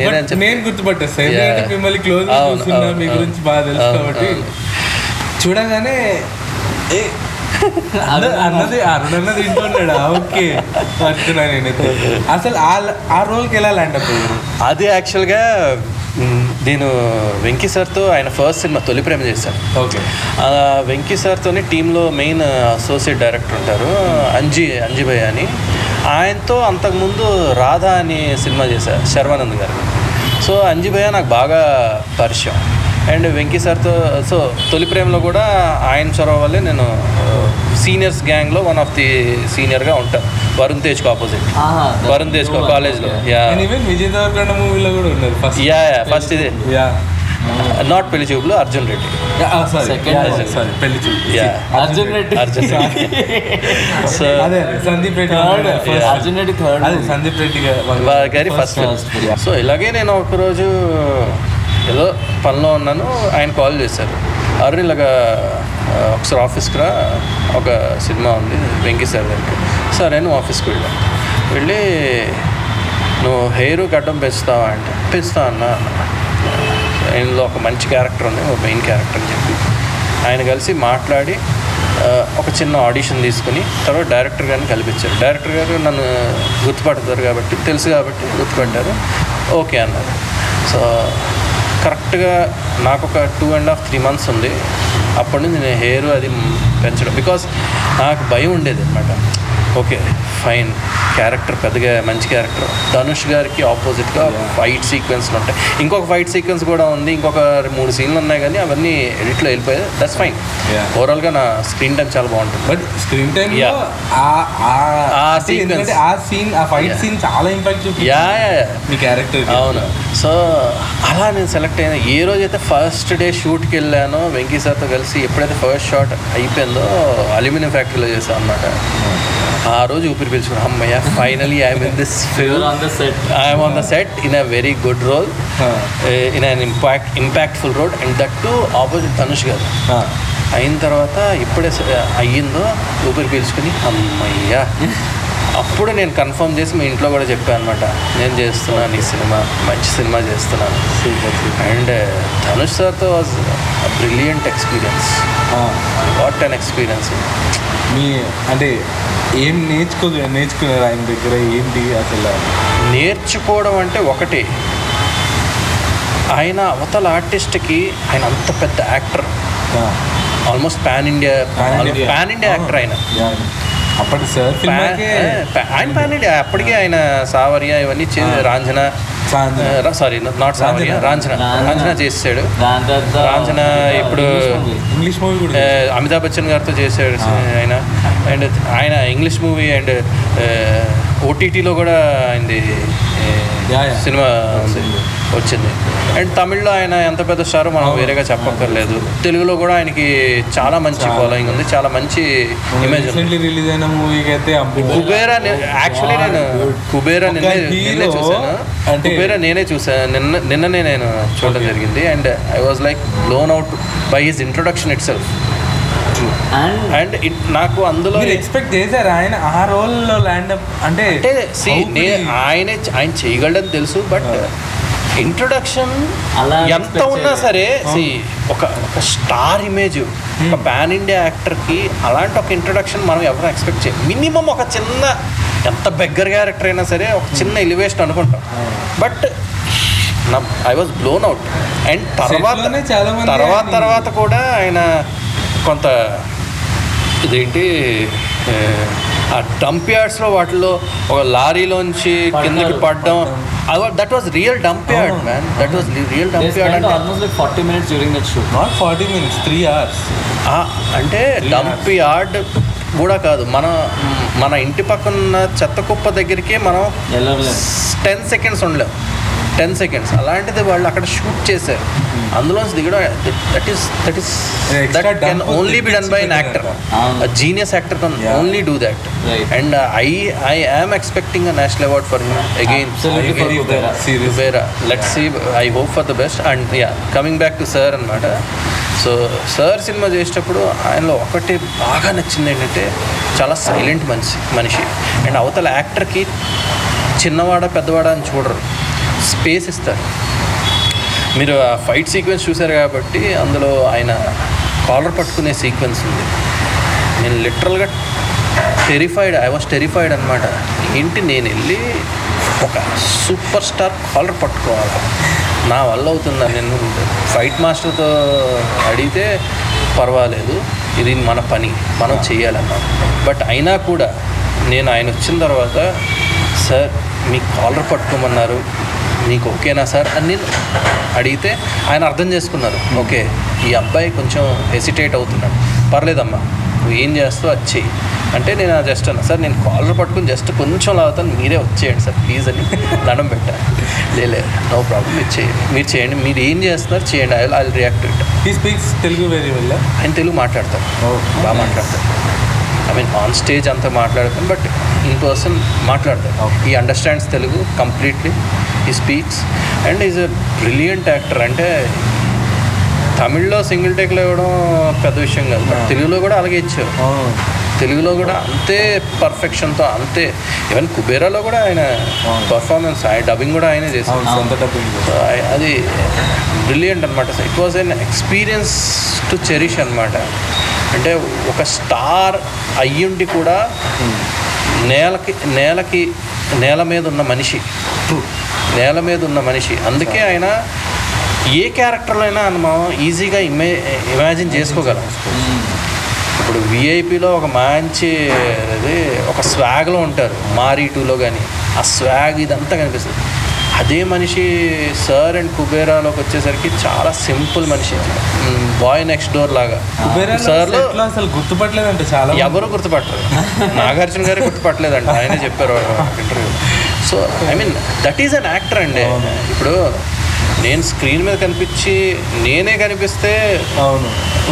నేను గుర్తుపట్టేస్తాను, ఎందుకంటే మిమ్మల్ని క్లోజ్ చూస్తున్నా, మీ గురించి బాగా తెలుసు కాబట్టి. చూడగానే అన్నది అరుణన్నది ఇంటున్నాడా, ఓకే పట్టుకున్నా నేనైతే. అసలు ఆ రోల్కి ఎలా ల్యాండ్ అప్ అయ్యారు? అది యాక్చువల్గా నేను వెంకీ సార్తో ఆయన ఫస్ట్ సినిమా తొలి ప్రేమ చేశాను. ఓకే, వెంకీ సార్తోని టీంలో మెయిన్ అసోసియేట్ డైరెక్టర్ ఉంటారు అంజీ భయ్య అని. ఆయనతో అంతకుముందు రాధా అని సినిమా చేశారు శర్వానంద్ గారు. సో అంజీ భయ్య నాకు బాగా పరిచయం. అండ్ వెంకీ సార్తో సో తొలి ప్రేమలో కూడా ఆయన చొరవ వల్లే నేను సీనియర్స్ గ్యాంగ్లో వన్ ఆఫ్ ది సీనియర్గా ఉంటాను. వరుణ్ తేజ్కి ఆపోజిట్, వరుణ్ తేజ్ కాలేజ్లో. విజయ్ దేవరకొండ మూవీలో కూడా ఉన్నారు ఫస్ట్ ఇది నాట్ పెళ్లి చూపులు అర్జున్ రెడ్డి. అర్జున్ రెడ్డి సో సందీప్ రెడ్డి అర్జున్ రెడ్డి సందీప్ రెడ్డి గారి ఫస్ట్. సో ఇలాగే నేను ఒకరోజు ఏదో పనిలో ఉన్నాను, ఆయన కాల్ చేశారు, అరుణ్ ఇలాగా ఒకసారి ఆఫీస్కి రా, ఒక సినిమా ఉంది వెంకీ సార్ దగ్గరికి. సరే నువ్వు ఆఫీస్కి వెళ్ళి నువ్వు హెయిర్ గడ్డం పెంచుతావా అంటే పెంచుతా అన్న. ఆయనలో ఒక మంచి క్యారెక్టర్ ఉంది, ఒక మెయిన్ క్యారెక్టర్ అని చెప్పి ఆయన కలిసి మాట్లాడి ఒక చిన్న ఆడిషన్ తీసుకుని తర్వాత డైరెక్టర్ గారిని కల్పించారు. డైరెక్టర్ గారు నన్ను గుర్తుపడతారు కాబట్టి, తెలుసు కాబట్టి గుర్తుపట్టారు, ఓకే అన్నారు. సో కరెక్ట్గా నాకు ఒక 2.5-3 months ఉంది. అప్పటి నుంచి నేను హెయిర్ అది పెంచడం, బికాస్ నాకు భయం ఉండేది అనమాట. ఓకే ఫైన్, క్యారెక్టర్ పెద్దగా మంచి క్యారెక్టర్. ధనుష్ గారికి ఆపోజిట్గా ఫైట్ సీక్వెన్స్లు ఉంటాయి, ఇంకొక ఫైట్ సీక్వెన్స్ కూడా ఉంది, ఇంకొక 3 సీన్లు ఉన్నాయి, కానీ అవన్నీ ఎడిట్లో వెళ్ళిపోయాయి. That's fine. ఓవరాల్గా నా స్క్రీన్ టైం చాలా బాగుంటుంది. But screen time fight scene చాలా ఇంపాక్ట్ మీ క్యారెక్టర్. అవును. సో అలా నేను సెలెక్ట్ అయినా. ఏ రోజైతే ఫస్ట్ డే షూట్కి వెళ్ళానో వెంకీ సార్తో కలిసి, ఎప్పుడైతే ఫస్ట్ షాట్ అయిపోయిందో అల్యూమినియం ఫ్యాక్టరీలో చేశాను అన్నమాట. ఆ రోజు ఊపిరి పీల్చుకున్నాను, అమ్మయ్య finally I'm in this film, I'm on the set in a very good role, in an impactful role, and that too opposite Dhanush garu. అయిన తర్వాత ఇప్పుడే అయ్యిందో ఊపిరి పీల్చుకుని అమ్మయ్య. అప్పుడు నేను కన్ఫర్మ్ చేసి మీ ఇంట్లో కూడా చెప్పాను అనమాట, నేను చేస్తున్నాను ఈ సినిమా, మంచి సినిమా చేస్తున్నాను. అండ్ ధనుష్ సార్తో was brilliant experience. What an experience. మీ అంటే ఏం నేర్చుకున్నారు ఆయన దగ్గర, ఏంటి అసలు? నేర్చుకోవడం అంటే ఒకటి, ఆయన అవతల ఆర్టిస్ట్కి ఆయన అంత పెద్ద actor, almost pan India actor ఆయన. అప్పటి సార్ ఆయన పాన్ ఇండియా. అప్పటికే ఆయన సావర్య ఇవన్నీ రాంజనా, సారీ నాట్ సావర్య, రాంజనా చేసాడు. రాంజనా ఇప్పుడు ఇంగ్లీష్ మూవీ కూడా అమితాబ్ బచ్చన్ గారితో చేశాడు ఆయన. అండ్ ఆయన ఇంగ్లీష్ మూవీ అండ్ ఓటీటీలో కూడా ఆయనది సినిమా వచ్చింది. అండ్ తమిళ్లో ఆయన ఎంత పెద్ద స్టారో మనం వేరేగా చెప్పక్కర్లేదు. తెలుగులో కూడా ఆయనకి చాలా మంచి ఫాలోయింగ్ ఉంది, చాలా మంచి ఇమేజ్ ఉంది. రిలీజ్ అయిన మూవీకి అయితే కుబేరా, యాక్చువల్లీ నేను కుబేరా నిన్నే చూసాను. కుబేరా నేనే చూసాను, నిన్ననే నేను చూడడం జరిగింది. And I was like blown out by his introduction it self. And నాకు అందులో ఎక్స్పెక్ట్ చేశారు ఆయన ఆ రోల్లో ల్యాండ్ అప్ అంటే ఆయన చేయగలడని తెలుసు. బట్ ఇంట్రొడక్షన్ ఎంత ఉన్నా సరే, ఒక స్టార్ ఇమేజ్, ఒక పాన్ ఇండియా యాక్టర్కి అలాంటి ఒక ఇంట్రొడక్షన్ మనం ఎవరు ఎక్స్పెక్ట్ చేయం. మినిమం ఒక చిన్న, ఎంత బెగ్గర్ క్యారెక్టర్ అయినా సరే ఒక చిన్న ఎలివేషన్ అనుకుంటాం. But I was blown out. And తర్వాత కూడా ఆయన కొంత ఇదేంటి ఆ డంప్ యార్డ్స్లో వాటిలో ఒక లారీలోంచి కిందకి పడడం, that was real dump yard man. That was real dump yard. అంటే almost like 40 minutes during that shoot. Not 40 minutes, 3 hours. అంటే డంప్ యార్డ్ కూడా కాదు, మన ఇంటి పక్కన చెత్త కుప్ప దగ్గరికి మనం 10 seconds ఉండలేం. 10 seconds. అలాంటిది వాళ్ళు అక్కడ షూట్ చేశారు, అందులోంచి దిగడం that can only be done by an actor. Genius actor can only do that. And I am expecting a national award for him again. Kubera, let's see, I hope for the best. And coming back to sir అనమాట. సో సార్ సినిమా చేసేటప్పుడు ఆయనలో ఒకటి బాగా నచ్చింది ఏంటంటే చాలా సైలెంట్ మనిషి. అండ్ అవతల యాక్టర్కి చిన్నవాడ పెద్దవాడ అని చూడరు, స్పేస్ ఇస్తారు. మీరు ఆ ఫైట్ సీక్వెన్స్ చూశారు కాబట్టి అందులో ఆయన కాలర్ పట్టుకునే సీక్వెన్స్ ఉంది. నేను లిటరల్గా ఐ వాజ్ టెరిఫైడ్ అనమాట. ఏంటి నేను వెళ్ళి ఒక సూపర్ స్టార్ కాలర్ పట్టుకోవాలి, నా వల్ల అవుతుందా? నేను ఫైట్ మాస్టర్తో అడిగితే పర్వాలేదు, ఇది మన పని, మనం చెయ్యాలన్నా. బట్ అయినా కూడా నేను ఆయన వచ్చిన తర్వాత, సార్ మీ కాలర్ పట్టుకోమన్నారు, మీకు ఓకేనా సార్ అని నేను అడిగితే ఆయన అర్థం చేసుకున్నారు. ఓకే, ఈ అబ్బాయి కొంచెం హెసిటేట్ అవుతున్నాడు, పర్లేదమ్మా నువ్వు ఏం చేస్తావు అది చెయ్యి అంటే నేను జస్ట్ అన్నా, సార్ నేను కాలర్ పట్టుకుని జస్ట్ కొంచెం లాగుతాను, మీరే వచ్చేయండి సార్ ప్లీజ్ అని దండం పెట్టాను. లేదు నో ప్రాబ్లం, మీరు చేయండి, మీరు ఏం చేస్తున్నారు చేయండి, I react it. He speaks Telugu very well. ఆయన తెలుగు మాట్లాడతారు, బాగా మాట్లాడతారు. ఐ మీన్ ఆన్ స్టేజ్ అంతా మాట్లాడతాను, బట్ ఇన్ పర్సన్ మాట్లాడతారు. ఈ అండర్స్టాండ్స్ తెలుగు కంప్లీట్లీ, ఈ speaks and is a brilliant actor. అంటే తమిళ్లో సింగిల్ టేక్లో ఇవ్వడం పెద్ద విషయం కాదు, బట్ తెలుగులో కూడా అలాగే ఇచ్చారు. తెలుగులో కూడా అంతే పర్ఫెక్షన్తో, అంతే. ఈవెన్ కుబేరాలో కూడా ఆయన పర్ఫార్మెన్స్, ఆయన డబ్బింగ్ కూడా ఆయనే చేశారు. అది బ్రిలియంట్ అనమాట. It was an experience to cherish అనమాట. అంటే ఒక స్టార్ అయ్యుండి కూడా నేల మీద ఉన్న మనిషి. అందుకే ఆయన ఏ క్యారెక్టర్లో అయినా మనం ఈజీగా ఇమాజిన్ చేసుకోగలం. ఇప్పుడు విఐపిలో ఒక మంచి ఒక స్వాగ్లో ఉంటారు, మారీ 2లో కానీ ఆ స్వాగ్ ఇదంతా కనిపిస్తుంది. అదే మనిషి సార్ అండ్ కుబేరాలోకి వచ్చేసరికి చాలా సింపుల్ మనిషి, బాయ్ నెక్స్ట్ డోర్ లాగా. సార్లో అసలు గుర్తుపట్టలేదంటే చాలా ఎవరు గుర్తుపట్టరు, నాగార్జున గారు గుర్తుపట్టలేదంట, ఆయనే చెప్పారు ఇంటర్వ్యూలో. So I mean that is an actor అండి. ఇప్పుడు నేను స్క్రీన్ మీద కనిపించి నేనే కనిపిస్తే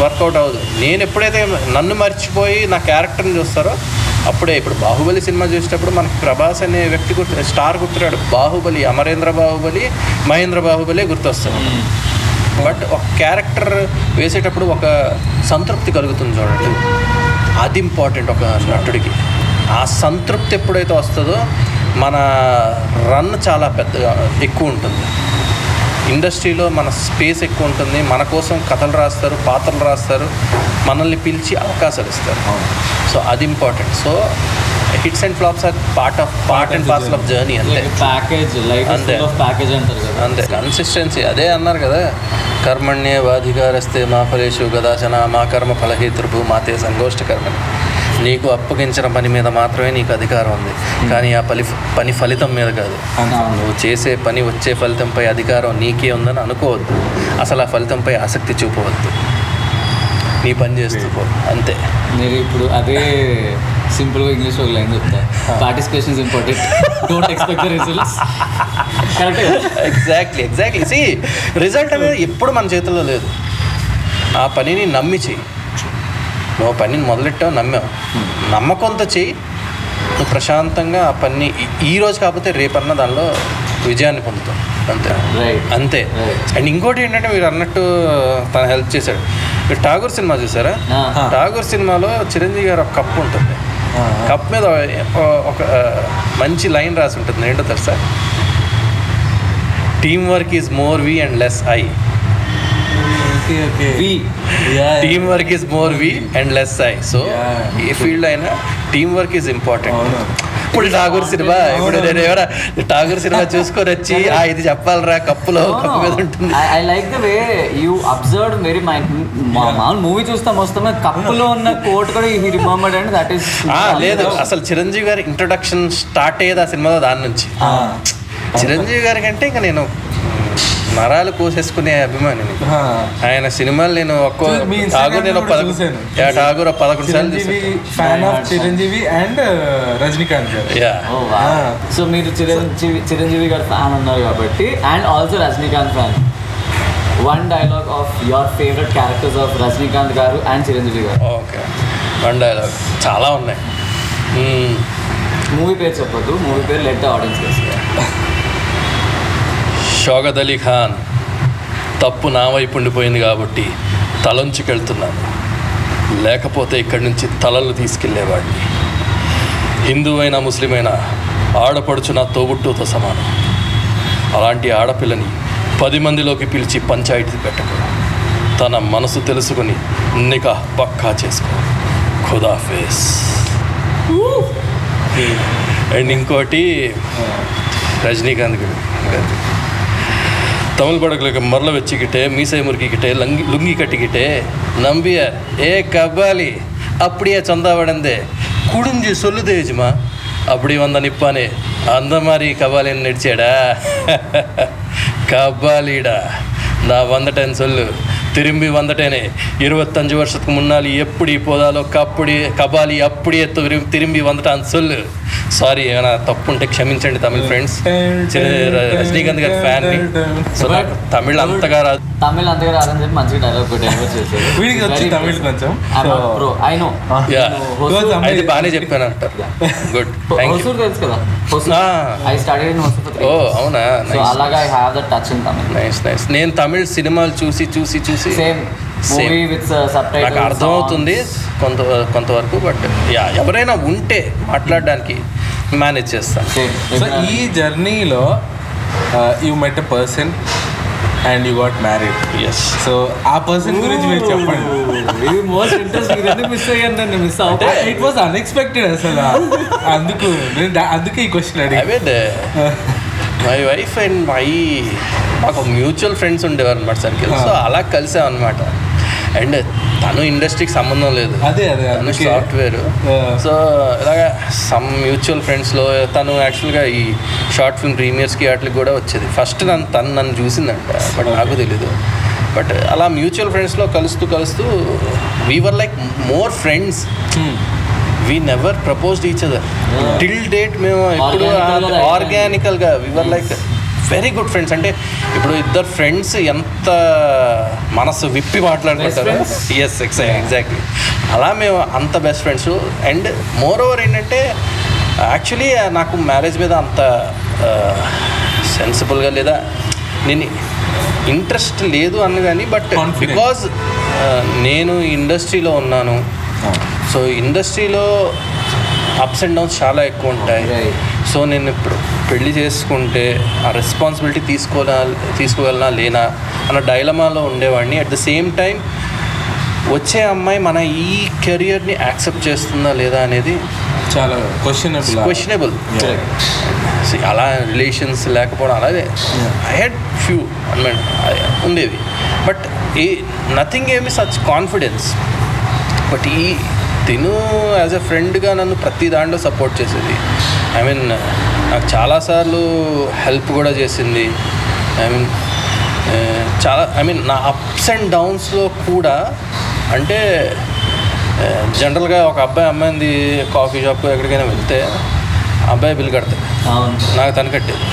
వర్కౌట్ అవ్వదు. నేను ఎప్పుడైతే నన్ను మర్చిపోయి నా క్యారెక్టర్ని చూస్తారో అప్పుడే. ఇప్పుడు బాహుబలి సినిమా చూసేటప్పుడు మనకి ప్రభాస్ అనే వ్యక్తి స్టార్ గుర్తురాడు, బాహుబలి, అమరేంద్ర బాహుబలి, మహేంద్ర బాహుబలి గుర్తొస్తాడు. బట్ ఒక క్యారెక్టర్ వేసేటప్పుడు ఒక సంతృప్తి కలుగుతుంది చూడండి, అది ఇంపార్టెంట్ ఒక నటుడికి. ఆ సంతృప్తి ఎప్పుడైతే వస్తుందో మన రన్ చాలా ఎక్కువ ఉంటుంది. ఇండస్ట్రీలో మన స్పేస్ ఎక్కువ ఉంటుంది, మన కోసం కథలు రాస్తారు, పాత్రలు రాస్తారు, మనల్ని పిలిచి అవకాశాలు ఇస్తారు. సో అది important. So hits and flops are part and parcel of journey. అంతే అంతే కన్సిస్టెన్సీ. అదే అన్నారు కదా, కర్మణ్యేవాధికారస్తే మా ఫలేషు గదాచన మా కర్మ ఫలహేతుర్భు మాతే సంగోష్ఠ కర్మని. నీకు అప్పగించిన పని మీద మాత్రమే నీకు అధికారం ఉంది, కానీ ఆ పని ఫలితం మీద కాదు. నువ్వు చేసే పని వచ్చే ఫలితంపై అధికారం నీకే ఉందని అనుకోవద్దు, అసలు ఆ ఫలితంపై ఆసక్తి చూపవద్దు, నీ పని చేస్తూ పో అంతే. నేను ఇప్పుడు అదే సింపుల్గా ఇంగ్లీష్లో ఒక లైన్ చెప్తా, participation is important, don't expect the results. Exactly see result అనేది ఎప్పుడు మన చేతుల్లో లేదు. ఆ పనిని నమ్మి చెయ్యి. నువ్వు పనిని మొదలెట్టావు, నమ్మావు, నమ్మకంతో చెయ్యి. నువ్వు ప్రశాంతంగా ఆ పని ఈ రోజు కాకపోతే రేపన్నా దానిలో విజయాన్ని పొందుతావు. అంతే. అండ్ ఇంకోటి ఏంటంటే మీరు అన్నట్టు తను హెల్ప్ చేశాడు. మీరు ఠాగూర్ సినిమా చూసారా? ఠాగూర్ సినిమాలో చిరంజీవి గారు ఒక కప్ ఉంటుంది, కప్ మీద ఒక మంచి లైన్ రాసి ఉంటుంది. ఏంటో తెలుసా? Teamwork is more we and less I. Teamwork is more we and less I. So ఏ ఫీల్డ్ అయినా టీమ్ వర్క్ ఈజ్ ఇంపార్టెంట్. ఇప్పుడు ఠాగూర్ సినిమా, ఇప్పుడు నేను ఎవరా ఠాగూర్ సినిమా చూసుకొని వచ్చి ఇది చెప్పాలరా కప్పులో కప్పు మీద ఉంటుంది. I like the way you observe very మామూలు మూవీ చూస్తాం వస్తామే కప్పులో ఉన్న కోట్ కూడా ఈ రిమెంబర్డ్ అండ్ దట్ ఈస్. లేదు, అసలు చిరంజీవి గారి ఇంట్రొడక్షన్ స్టార్ట్ అయ్యేది ఆ సినిమాలో దాని నుంచి. చిరంజీవి గారి కంటే ఇంకా నేను నరాలు కోసేసుకునే అభిమాని నేను. ఆయన సినిమాలు నేను ఠాగూర్ 11 సార్లు fan of Chiranjeevi and Rajinikanth గారు. సో మీరు చిరంజీవి గారు ఫ్యాన్ ఉన్నారు కాబట్టి, and also Rajinikanth fan. One dialogue of your favourite characters of Rajinikanth గారు అండ్ చిరంజీవి గారు. ఓకే, వన్ డైలాగ్ చాలా ఉన్నాయి. మూవీ పేరు చెప్పొద్దు, మూవీ పేరు let the audience guess. Shaukat Ali Khan, తప్పు నా వైపు ఉండిపోయింది కాబట్టి తలంచుకెళ్తున్నాను, లేకపోతే ఇక్కడి నుంచి తలలు తీసుకెళ్లేవాడిని. హిందూ అయినా ముస్లిం అయినా ఆడపడుచు నా తోబుట్టుతో సమానం. అలాంటి ఆడపిల్లని 10 మందిలోకి పిలిచి పంచాయతీ పెట్టకు. తన మనసు తెలుసుకుని నికా పక్కా చేసుకో. ఖుదాఫేస్. అండ్ ఇంకోటి ரஜினிகாந்த் गाరు, தமிழ் படங்களுக்கு மரல வச்சுக்கிட்டே மீசை முறுக்கிக்கிட்டே லுங்கி கட்டிக்கிட்டே நம்பியார் ஏ கபாலி அப்படியே சொந்தாவடந்தே குடிஞ்சு சொல்லுது யஜமா அப்படி வந்த நிப்பானே அந்த மாதிரி கபாலின்னு நடிச்சேடா. கபாலிடா நான் வந்துட்டேன்னு சொல்லு. திரும்பி வந்துட்டேனே 25 வருஷத்துக்கு முன்னாடி எப்படி போதாலோ கபாலி அப்படியே திரும்பி வந்துட்டான்னு சொல்லு. సారీ ఏమైనా తప్పు ఉంటే క్షమించండి తమిళ ఫ్రెండ్స్. రజనీకాంత్ గారి ఫ్యాన్. సో నాకు తమిళ్ అంతగా రాదు. తమిళ్ అంతగా రాదని చెప్పి మంచిగా డైలాగ్ అయితే బాగానే చెప్పాను అంట. గుడ్, తెలుసు కదా. ఓ అవునా, అలాగా I have the touch in Tamil. Nice nice. నేను తమిళ్ సినిమాలు చూసి సేమ్ నాకు అర్థమవుతుంది కొంతవరకు. బట్ ఎవరైనా ఉంటే మాట్లాడడానికి మేనేజ్ చేస్తాను. సో ఈ జర్నీలో you met a person and you got married. Yes. So ఆ పర్సన్ గురించి మీరు చెప్పండి. Most interesting. మిస్ అయ్యాను, మిస్ అవుతా. ఇట్ వాస్ అన్ఎక్స్పెక్టెడ్ అసలు. అందుకే ఈ క్వశ్చన్ అడిగాను. మై వైఫ్ అండ్ మాకు మ్యూచువల్ ఫ్రెండ్స్ ఉండేవారు అనమాట సర్కిల్. సో అలా కలిసాం అనమాట. అండ్ తను ఇండస్ట్రీకి సంబంధం లేదు, తను సాఫ్ట్వేర్. సో ఇలాగా సమ్ మ్యూచువల్ ఫ్రెండ్స్లో తను యాక్చువల్గా ఈ షార్ట్ ఫిల్మ్ ప్రీమియర్స్కి వాటికి కూడా వచ్చేది. ఫస్ట్ తను నన్ను చూసిందంట, బట్ నాకు తెలీదు. బట్ అలా మ్యూచువల్ ఫ్రెండ్స్లో కలుస్తూ we were like more friends. We never proposed each other till date. మేము ఇప్పుడు ఆర్గానికల్గా we were like very good friends. అంటే ఇప్పుడు ఇద్దరు ఫ్రెండ్స్ ఎంత మనసు విప్పి మాట్లాడుకుంటారు. ఎస్ ఎగ్జాక్ట్లీ అలా మేము అంత best friends. And more over ఏంటంటే యాక్చువల్లీ నాకు మ్యారేజ్ మీద అంత సెన్సిబుల్గా లేదా నేను ఇంట్రెస్ట్ లేదు అన్న కానీ, బట్ బికాజ్ నేను ఇండస్ట్రీలో ఉన్నాను. సో ఇండస్ట్రీలో అప్స్ అండ్ డౌన్స్ చాలా ఎక్కువ ఉంటాయి. సో నేను ఇప్పుడు పెళ్లి చేసుకుంటే ఆ రెస్పాన్సిబిలిటీ తీసుకోగలనా లేనా అన్న డైలమాలో ఉండేవాడిని. అట్ ద సేమ్ టైం వచ్చే అమ్మాయి మన ఈ కెరియర్ని యాక్సెప్ట్ చేస్తుందా లేదా అనేది చాలా క్వశ్చనబుల్. అలా రిలేషన్స్ లేకపోవడం అలాగే ఐ హ్యాడ్ ఫ్యూ ఉండేవి. బట్ నథింగ్ ఏమి సచ్ కాన్ఫిడెన్స్. బట్ తిను యాజ్ ఎ ఫ్రెండ్గా నన్ను ప్రతి దాంట్లో సపోర్ట్ చేసేది. ఐ మీన్ నాకు చాలాసార్లు హెల్ప్ కూడా చేసింది. నా అప్స్ అండ్ డౌన్స్లో కూడా. అంటే జనరల్గా ఒక అమ్మాయింది కాఫీ షాప్కి ఎక్కడికైనా వెళ్తే అబ్బాయి బిల్ కడతాడు, నాకు తను కట్టేది.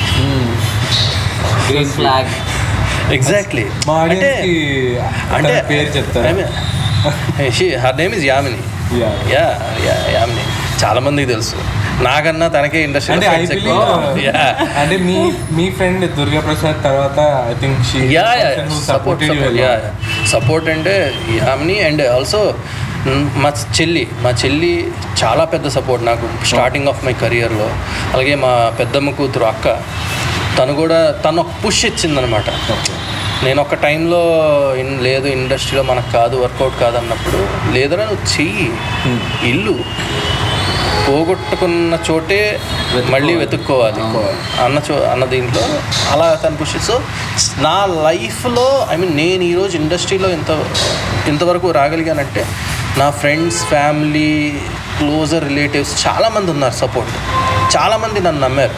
ఎగ్జాక్ట్లీ. అంటే పేరు చెప్తాను, her name is Yamini. Yamini చాలా మందికి తెలుసు, నాకన్నా తనకే ఇండస్ట్రీ. అంటే మీ ఫ్రెండ్ దుర్గా ప్రసాద్ తర్వాత ఐ థింక్ సపోర్ట్ అంటే యామిని. అండ్ ఆల్సో మా చెల్లి చాలా పెద్ద సపోర్ట్ నాకు స్టార్టింగ్ ఆఫ్ మై కెరియర్లో. అలాగే మా పెద్దమ్మ కూతురు అక్క, తను ఒక పుష్ ఇచ్చిందనమాట. నేను ఒక టైంలో లేదు ఇండస్ట్రీలో మనకు కాదు, వర్కౌట్ కాదన్నప్పుడు, లేదరా నువ్వు చెయ్యి, ఇల్లు పోగొట్టుకున్న చోటే మళ్ళీ వెతుక్కోవాలి అన్న దీంట్లో అలా తను పుష్. సో నా లైఫ్లో నేను ఈరోజు ఇండస్ట్రీలో ఇంతవరకు రాగలిగానంటే నా ఫ్రెండ్స్, ఫ్యామిలీ, క్లోజర్ రిలేటివ్స్ చాలామంది ఉన్నారు సపోర్ట్. చాలామంది నన్ను నమ్మారు.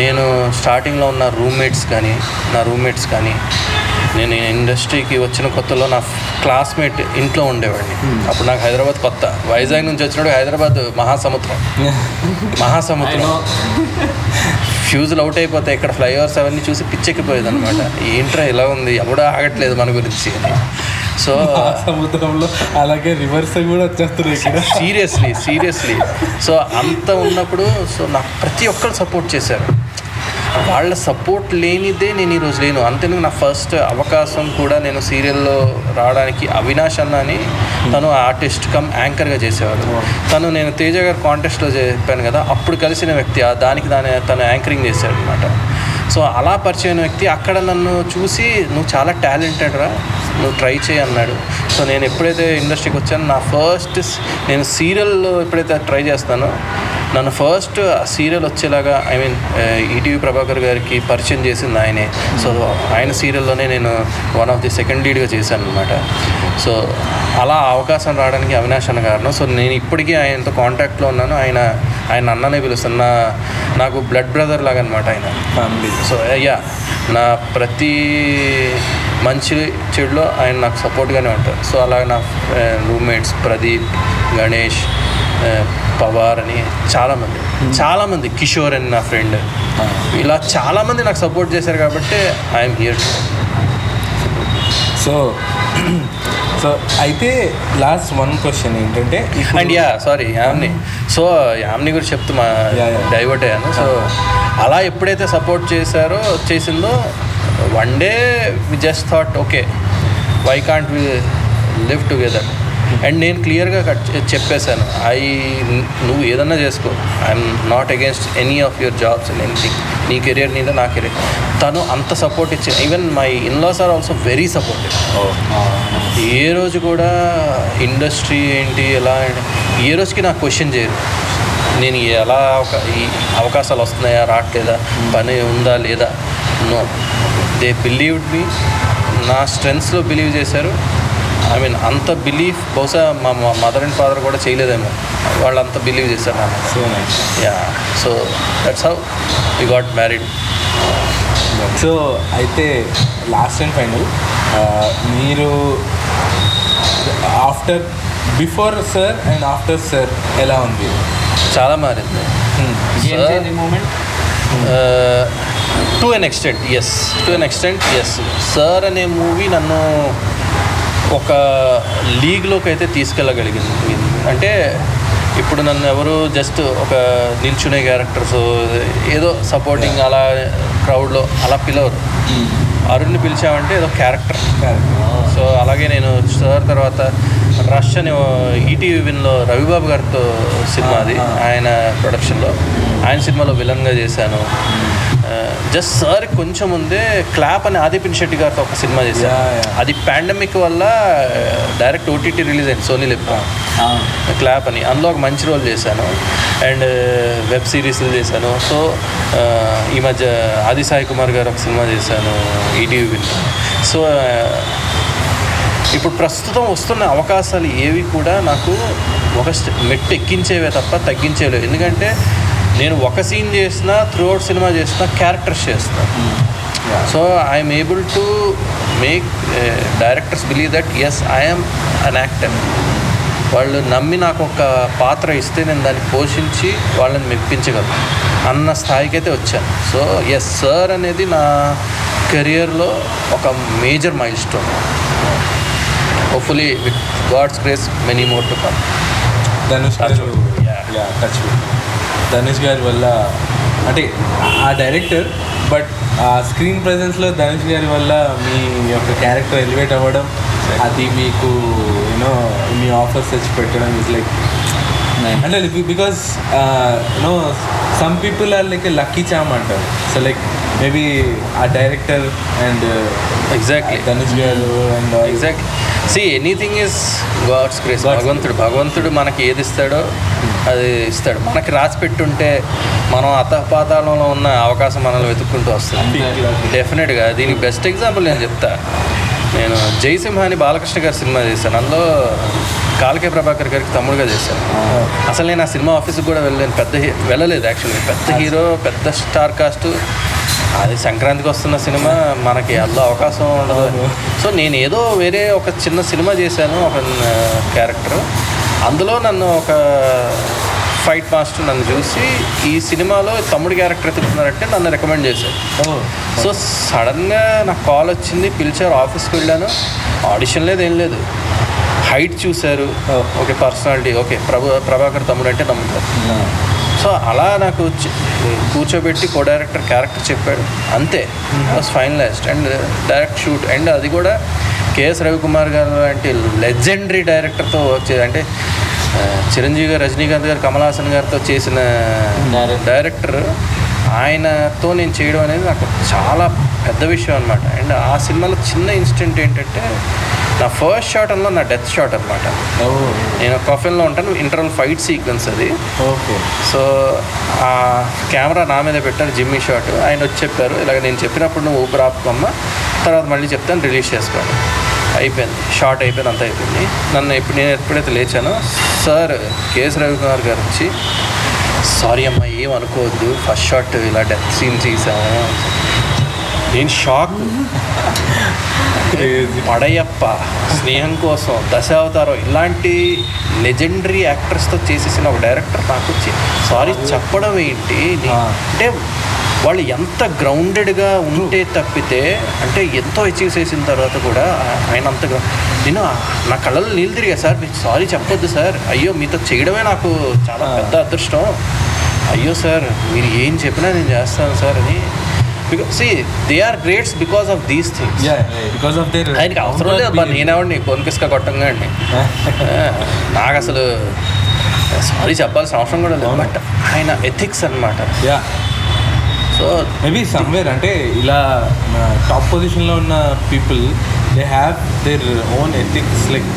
నేను స్టార్టింగ్లో ఉన్న నా రూమ్మేట్స్ కానీ నేను ఇండస్ట్రీకి వచ్చిన కొత్తలో నా క్లాస్మేట్ ఇంట్లో ఉండేవాడిని. అప్పుడు నాకు హైదరాబాద్ కొత్త. వైజాగ్ నుంచి వచ్చినప్పుడు హైదరాబాద్ మహాసముద్రం ఫ్యూజులు అవుట్ అయిపోతాయి. ఇక్కడ ఫ్లైఓవర్స్ అవన్నీ చూసి పిచ్చెక్కిపోయేది అనమాట. ఏంట్రా ఇలా ఉంది, ఎవడో ఆగట్లేదు మన గురించి అని. సో సముద్రంలో అలాగే రివర్స్ కూడా వచ్చేస్తున్నాయి ఇక్కడ. సీరియస్లీ సో అంత ఉన్నప్పుడు సో నాకు ప్రతి ఒక్కరు సపోర్ట్ చేశారు. వాళ్ళ సపోర్ట్ లేనిదే నేను ఈరోజు లేను. అంతేందుకు నా ఫస్ట్ అవకాశం కూడా నేను సీరియల్లో రావడానికి అవినాష్ అన్న అని తను ఆర్టిస్ట్ కమ్ యాంకర్గా చేసేవాడు. నేను తేజ గారు కాంటెస్ట్లో చెప్పాను కదా, అప్పుడు కలిసిన వ్యక్తి. దానికి తను యాంకరింగ్ చేశాడు అనమాట. సో అలా పరిచయం వ్యక్తి అక్కడ నన్ను చూసి నువ్వు చాలా టాలెంటెడ్ రా, నువ్వు ట్రై చేయి అన్నాడు. సో నేను ఎప్పుడైతే ఇండస్ట్రీకి వచ్చానో నా ఫస్ట్ నేను సీరియల్లో ఎప్పుడైతే ట్రై చేస్తానో నన్ను ఫస్ట్ సీరియల్ వచ్చేలాగా ఈటీవీ ప్రభాకర్ గారికి పరిచయం చేసింది ఆయనే. సో ఆయన సీరియల్లోనే నేను వన్ ఆఫ్ ది సెకండ్ లీడ్గా చేశాను అనమాట. సో అలా అవకాశం రావడానికి అవినాష్ అన్న కారణం. సో నేను ఇప్పటికీ ఆయనతో కాంటాక్ట్లో ఉన్నాను. ఆయన అన్ననే పిలుస్తాను. నాకు బ్లడ్ బ్రదర్ లాగా అనమాట ఆయన ఫ్యామిలీ. సో నా ప్రతి మంచి చెడులో ఆయన నాకు సపోర్ట్గానే ఉంటారు. సో అలాగే నా రూమ్మేట్స్ ప్రదీప్, గణేష్, పవార్ అని చాలామంది కిషోర్ అని నా ఫ్రెండ్, ఇలా చాలామంది నాకు సపోర్ట్ చేశారు కాబట్టి ఐఎమ్ హియర్ టు. సో అయితే లాస్ట్ వన్ క్వశ్చన్ ఏంటంటే, అండ్ యామ్ని. సో యామ్ని గురించి చెప్తూ డైవర్ట్ అయ్యాను. సో అలా ఎప్పుడైతే సపోర్ట్ చేసిందో one day we just thought okay why can't we live together. And నేను క్లియర్గా చెప్పేశాను, నువ్వు ఏదన్నా చేసుకో, I'm not against any of your jobs and anything. నీ కెరియర్ నీదే, నా కెరియర్. తను అంత సపోర్ట్ ఇచ్చి even my in-laws are also very supportive. ఏ రోజు కూడా ఇండస్ట్రీ ఏంటి ఎలా ఏ రోజుకి నాకు క్వశ్చన్ చేయరు. నేను ఎలా ఈ అవకాశాలు వస్తున్నాయా రావట్లేదా, పని ఉందా లేదా, నో, దే బిలీవ్డ్ మీ. నా స్ట్రెంగ్స్లో బిలీవ్ చేశారు. అంత బిలీఫ్ బహుశా మా మదర్ అండ్ ఫాదర్ కూడా చేయలేదేమో, వాళ్ళు అంత బిలీవ్ చేశారు నాకు. So that's how we got married. So అయితే లాస్ట్ అండ్ ఫైనల్, మీరు before Sir and after Sir ఎలా ఉంది? చాలా మారింది. To an extent yes. Sir అనే మూవీ నన్ను ఒక లీగ్లోకి అయితే తీసుకెళ్ళగలిగింది. అంటే ఇప్పుడు నన్ను ఎవరు జస్ట్ ఒక నిల్చునే క్యారెక్టర్స్ ఏదో సపోర్టింగ్ అలా క్రౌడ్లో అలా పిలవరు. అరుణ్ని పిలిచామంటే ఏదో క్యారెక్టర్. సో అలాగే నేను సార్ తర్వాత రష్ అని ఈటీవీ విన్లో రవిబాబు గారితో సినిమా, అది ఆయన ప్రొడక్షన్లో, ఆయన సినిమాలో విలన్గా చేశాను. జస్ట్ సార్ కొంచెం ముందే క్లాప్ అని ఆది పినిశెట్టి గారితో ఒక సినిమా చేశాను. అది పాండమిక్ వల్ల డైరెక్ట్ ఓటీటీ రిలీజ్ అయింది సోనీ లిప్, క్లాప్ అని. అందులో ఒక మంచి రోల్ చేశాను. అండ్ వెబ్ సిరీస్లు చేశాను. సో ఈ మధ్య ఆది సాయి కుమార్ గారు ఒక సినిమా చేశాను ఈటీవీ విన్. సో ఇప్పుడు ప్రస్తుతం వస్తున్న అవకాశాలు ఏవి కూడా నాకు ఒక మెట్టు ఎక్కించేవే తప్ప తగ్గించేవి. ఎందుకంటే నేను ఒక సీన్ చేసినా, త్రూఅవుట్ సినిమా చేసినా క్యారెక్టర్స్ చేస్తాను. So I'm able to make directors believe that yes I'm an actor. వాళ్ళు నమ్మి నాకు ఒక పాత్ర ఇస్తే నేను దాన్ని పోషించి వాళ్ళని మెప్పించగలను అన్న స్థాయికి అయితే వచ్చాను. సో ఎస్, సార్ అనేది నా కెరియర్లో ఒక major milestone. Hopefully with God's grace many more to come. Dhanush గారి వల్ల, అంటే ఆ డైరెక్టర్, బట్ ఆ స్క్రీన్ ప్రెజెన్స్లో ధనుష్ గారి వల్ల మీ యొక్క క్యారెక్టర్ ఎలివేట్ అవ్వడం, అది మీకు మీ ఆఫర్స్ తెచ్చి పెట్టడం ఇస్ లైక్, అంటే because some people are like lucky charm అంటారు. సో లైక్ మేబీ ఆ డైరెక్టర్ అండ్ ఎగ్జాక్ట్లీ ధనుష్ గారు and exactly see anything is God's grace. భగవంతుడు మనకి ఏది ఇస్తాడో అది ఇస్తాడు. మనకి రాసి పెట్టుంటే మనం అతపాతాళంలో ఉన్న అవకాశం మనల్ని వెతుక్కుంటూ వస్తుంది డెఫినెట్గా. దీనికి బెస్ట్ ఎగ్జాంపుల్ నేను చెప్తా. నేను జయసింహ అని బాలకృష్ణ గారి సినిమా చేశాను. అందులో కాలకే ప్రభాకర్ గారికి తమ్ముడుగా చేశాను. అసలు నేను ఆ సినిమా ఆఫీస్కి కూడా వెళ్ళలేదు యాక్చువల్లీ. పెద్ద హీరో, పెద్ద స్టార్ కాస్ట్, అది సంక్రాంతికి వస్తున్న సినిమా, మనకి అలా అవకాశం ఉండదు. సో నేను ఏదో వేరే ఒక చిన్న సినిమా చేశాను, ఒక క్యారెక్టర్. అందులో నన్ను ఒక ఫైట్ మాస్టర్ నన్ను చూసి ఈ సినిమాలో తమ్ముడు క్యారెక్టర్ ఎత్తుకున్నారంటే నన్ను రికమెండ్ చేశారు. సో సడన్గా నాకు కాల్ వచ్చింది, పిలిచారు, ఆఫీస్కి వెళ్ళాను. ఆడిషన్ లేదు, ఏం లేదు. హైట్ చూశారు, ఓకే, పర్సనాలిటీ ఓకే, ప్రభాకర్ తమ్ముడు అంటే నమ్ముతారు. సో అలా నాకు కూర్చోబెట్టి కో డైరెక్టర్ క్యారెక్టర్ చెప్పాడు, అంతే. Was finalised and direct shoot. And అది కూడా కేఎస్ రవికుమార్ గారు అంటే లెజెండరీ డైరెక్టర్తో అంటే చిరంజీవి గారు, రజనీకాంత్ గారు, కమల్ హాసన్ గారితో చేసిన డైరెక్టర్, ఆయనతో నేను చేయడం అనేది నాకు చాలా పెద్ద విషయం అనమాట. అండ్ ఆ సినిమాలో చిన్న ఇన్సిడెంట్ ఏంటంటే, నా ఫస్ట్ షాట్ అన్నలో నా డెత్ షాట్ అనమాట. నేను కాఫీన్లో ఉంటాను, ఇంటర్వల్ ఫైట్ సీక్వెన్స్ అది. ఓకే. సో ఆ కెమెరా నా మీద పెట్టారు, జిమ్మీ షాట్. ఆయన వచ్చి చెప్పారు, ఇలాగ నేను చెప్పినప్పుడు నువ్వు ఊపిరి ఆపుకోమ్మా, తర్వాత మళ్ళీ చెప్తాను, రిలీజ్ చేసుకోండి. అయిపోయింది, షార్ట్ అయిపోయింది, అంతా అయిపోయింది. నేను ఎప్పుడైతే లేచానో సార్ కేఎస్ రవికుమార్ గారు వచ్చి, సారీ అమ్మ, ఏం అనుకోవద్దు, ఫస్ట్ షాట్ ఇలా డెత్ సీన్ చేసాము. నేను షాక్. పడయప్ప, స్నేహం కోసం, దశావతారం, ఇలాంటి లెజెండరీ యాక్టర్స్తో చేసేసిన ఒక డైరెక్టర్ నాకు వచ్చి సారీ చెప్పడం ఏంటి అంటే, వాళ్ళు ఎంత గ్రౌండెడ్గా ఉంటే తప్పితే, అంటే ఎంతో అచీవ్ చేసిన తర్వాత కూడా ఆయన అంతగా, నేను నా కళ్ళలో నీళ్ళు తిరిగా, సార్ మీకు సారీ చెప్పొద్దు సార్, అయ్యో మీతో చేయడమే నాకు చాలా పెద్ద అదృష్టం, అయ్యో సార్ మీరు ఏం చెప్పినా నేను చేస్తాను సార్ అని. Because see they are greats because of these things. Because of their ఆయనకి అవసరం లేదు, నేనేవాడిని కొనికిస్క కొట్టంగా అండి, నాకు అసలు సారీ చెప్పాల్సిన అవసరం కూడా లేదు. బట్ ఆయన ఎథిక్స్ అనమాట. సో మేబీ సమ్వేర్ అంటే ఇలా టాప్ పొజిషన్లో ఉన్న people, they have their own ethics. Like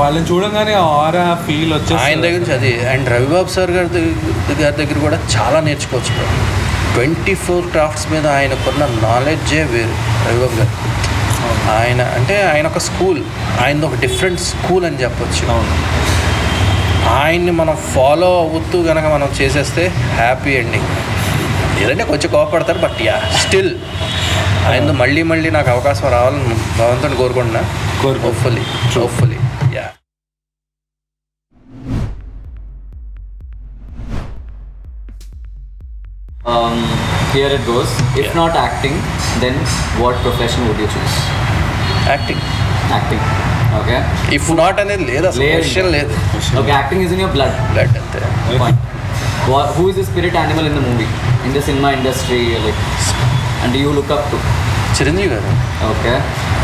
వాళ్ళని చూడంగానే ఆరా ఫీల్ వచ్చేసి ఆయన దగ్గర నుంచి అది. అండ్ రవిబాబు సార్ గారి దగ్గర కూడా చాలా నేర్చుకోవచ్చు. 24 క్రాఫ్ట్స్ మీద ఆయనకున్న నాలెడ్జే వేరు రవిబాబు గారు. ఆయన ఒక స్కూల్, ఆయనది ఒక డిఫరెంట్ స్కూల్ అని చెప్పొచ్చు. ఆయన్ని మనం ఫాలో అవుతూ కనుక మనం చేసేస్తే హ్యాపీ ఎండింగ్. లేదంటే కొంచెం కోపడతారు, బట్ యా స్టిల్ ఆయన మళ్ళీ నాకు అవకాశం రావాలని భగవంతుని కోరుకుంటున్నా. Hopefully yeah. Here it goes. If not acting, then what profession would you choose? Acting. Okay. If not అనేది లేదు, అసలు క్వశ్చన్ లేదు. Okay, acting is in your blood. అంతే. Who is the spirit animal in the movie, in the cinema industry, like, and do you look up to? Chiranjeevi గారు. Okay.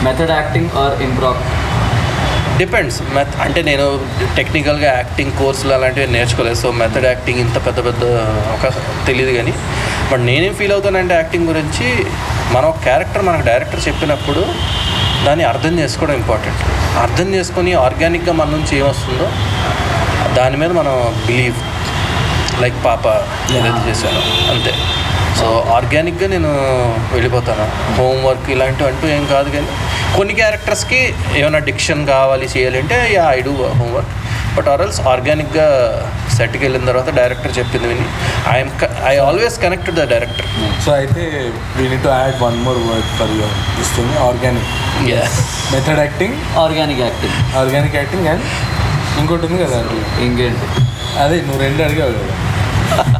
Method acting or improv? Depends. అంటే నేను టెక్నికల్గా యాక్టింగ్ కోర్సులు అలాంటివి నేర్చుకోలేదు. సో మెథడ్ యాక్టింగ్ ఇంత పెద్ద అవకాశం తెలియదు. కానీ బట్ నేనేం ఫీల్ అవుతానంటే యాక్టింగ్ గురించి, మనం క్యారెక్టర్ మనకు డైరెక్టర్ చెప్పినప్పుడు దాన్ని అర్థం చేసుకోవడం ఇంపార్టెంట్. అర్థం చేసుకొని ఆర్గానిక్గా మన నుంచి ఏమొస్తుందో దాని మీద మనం బిలీవ్, లైక్ పాప ఏదైతే చేశాను అంతే. సో ఆర్గానిక్గా నేను వెళ్ళిపోతాను. హోంవర్క్ ఇలాంటివి అంటూ ఏం కాదు. కానీ కొన్ని క్యారెక్టర్స్కి ఏమైనా డిక్షన్ కావాలి, చేయాలి అంటే ఐ డూ హోంవర్క్. బట్ ఆర్ఎల్స్ ఆర్గానిక్గా సెట్కి వెళ్ళిన తర్వాత డైరెక్టర్ చెప్పింది విని I always connected the director. So అయితే we need to add one more word for your this thing, organic. Method acting, organic acting and ఇంకోటి ఉంది కదా, ఇంకేంటి అదే నువ్వు రెండు అడిగావు కదా,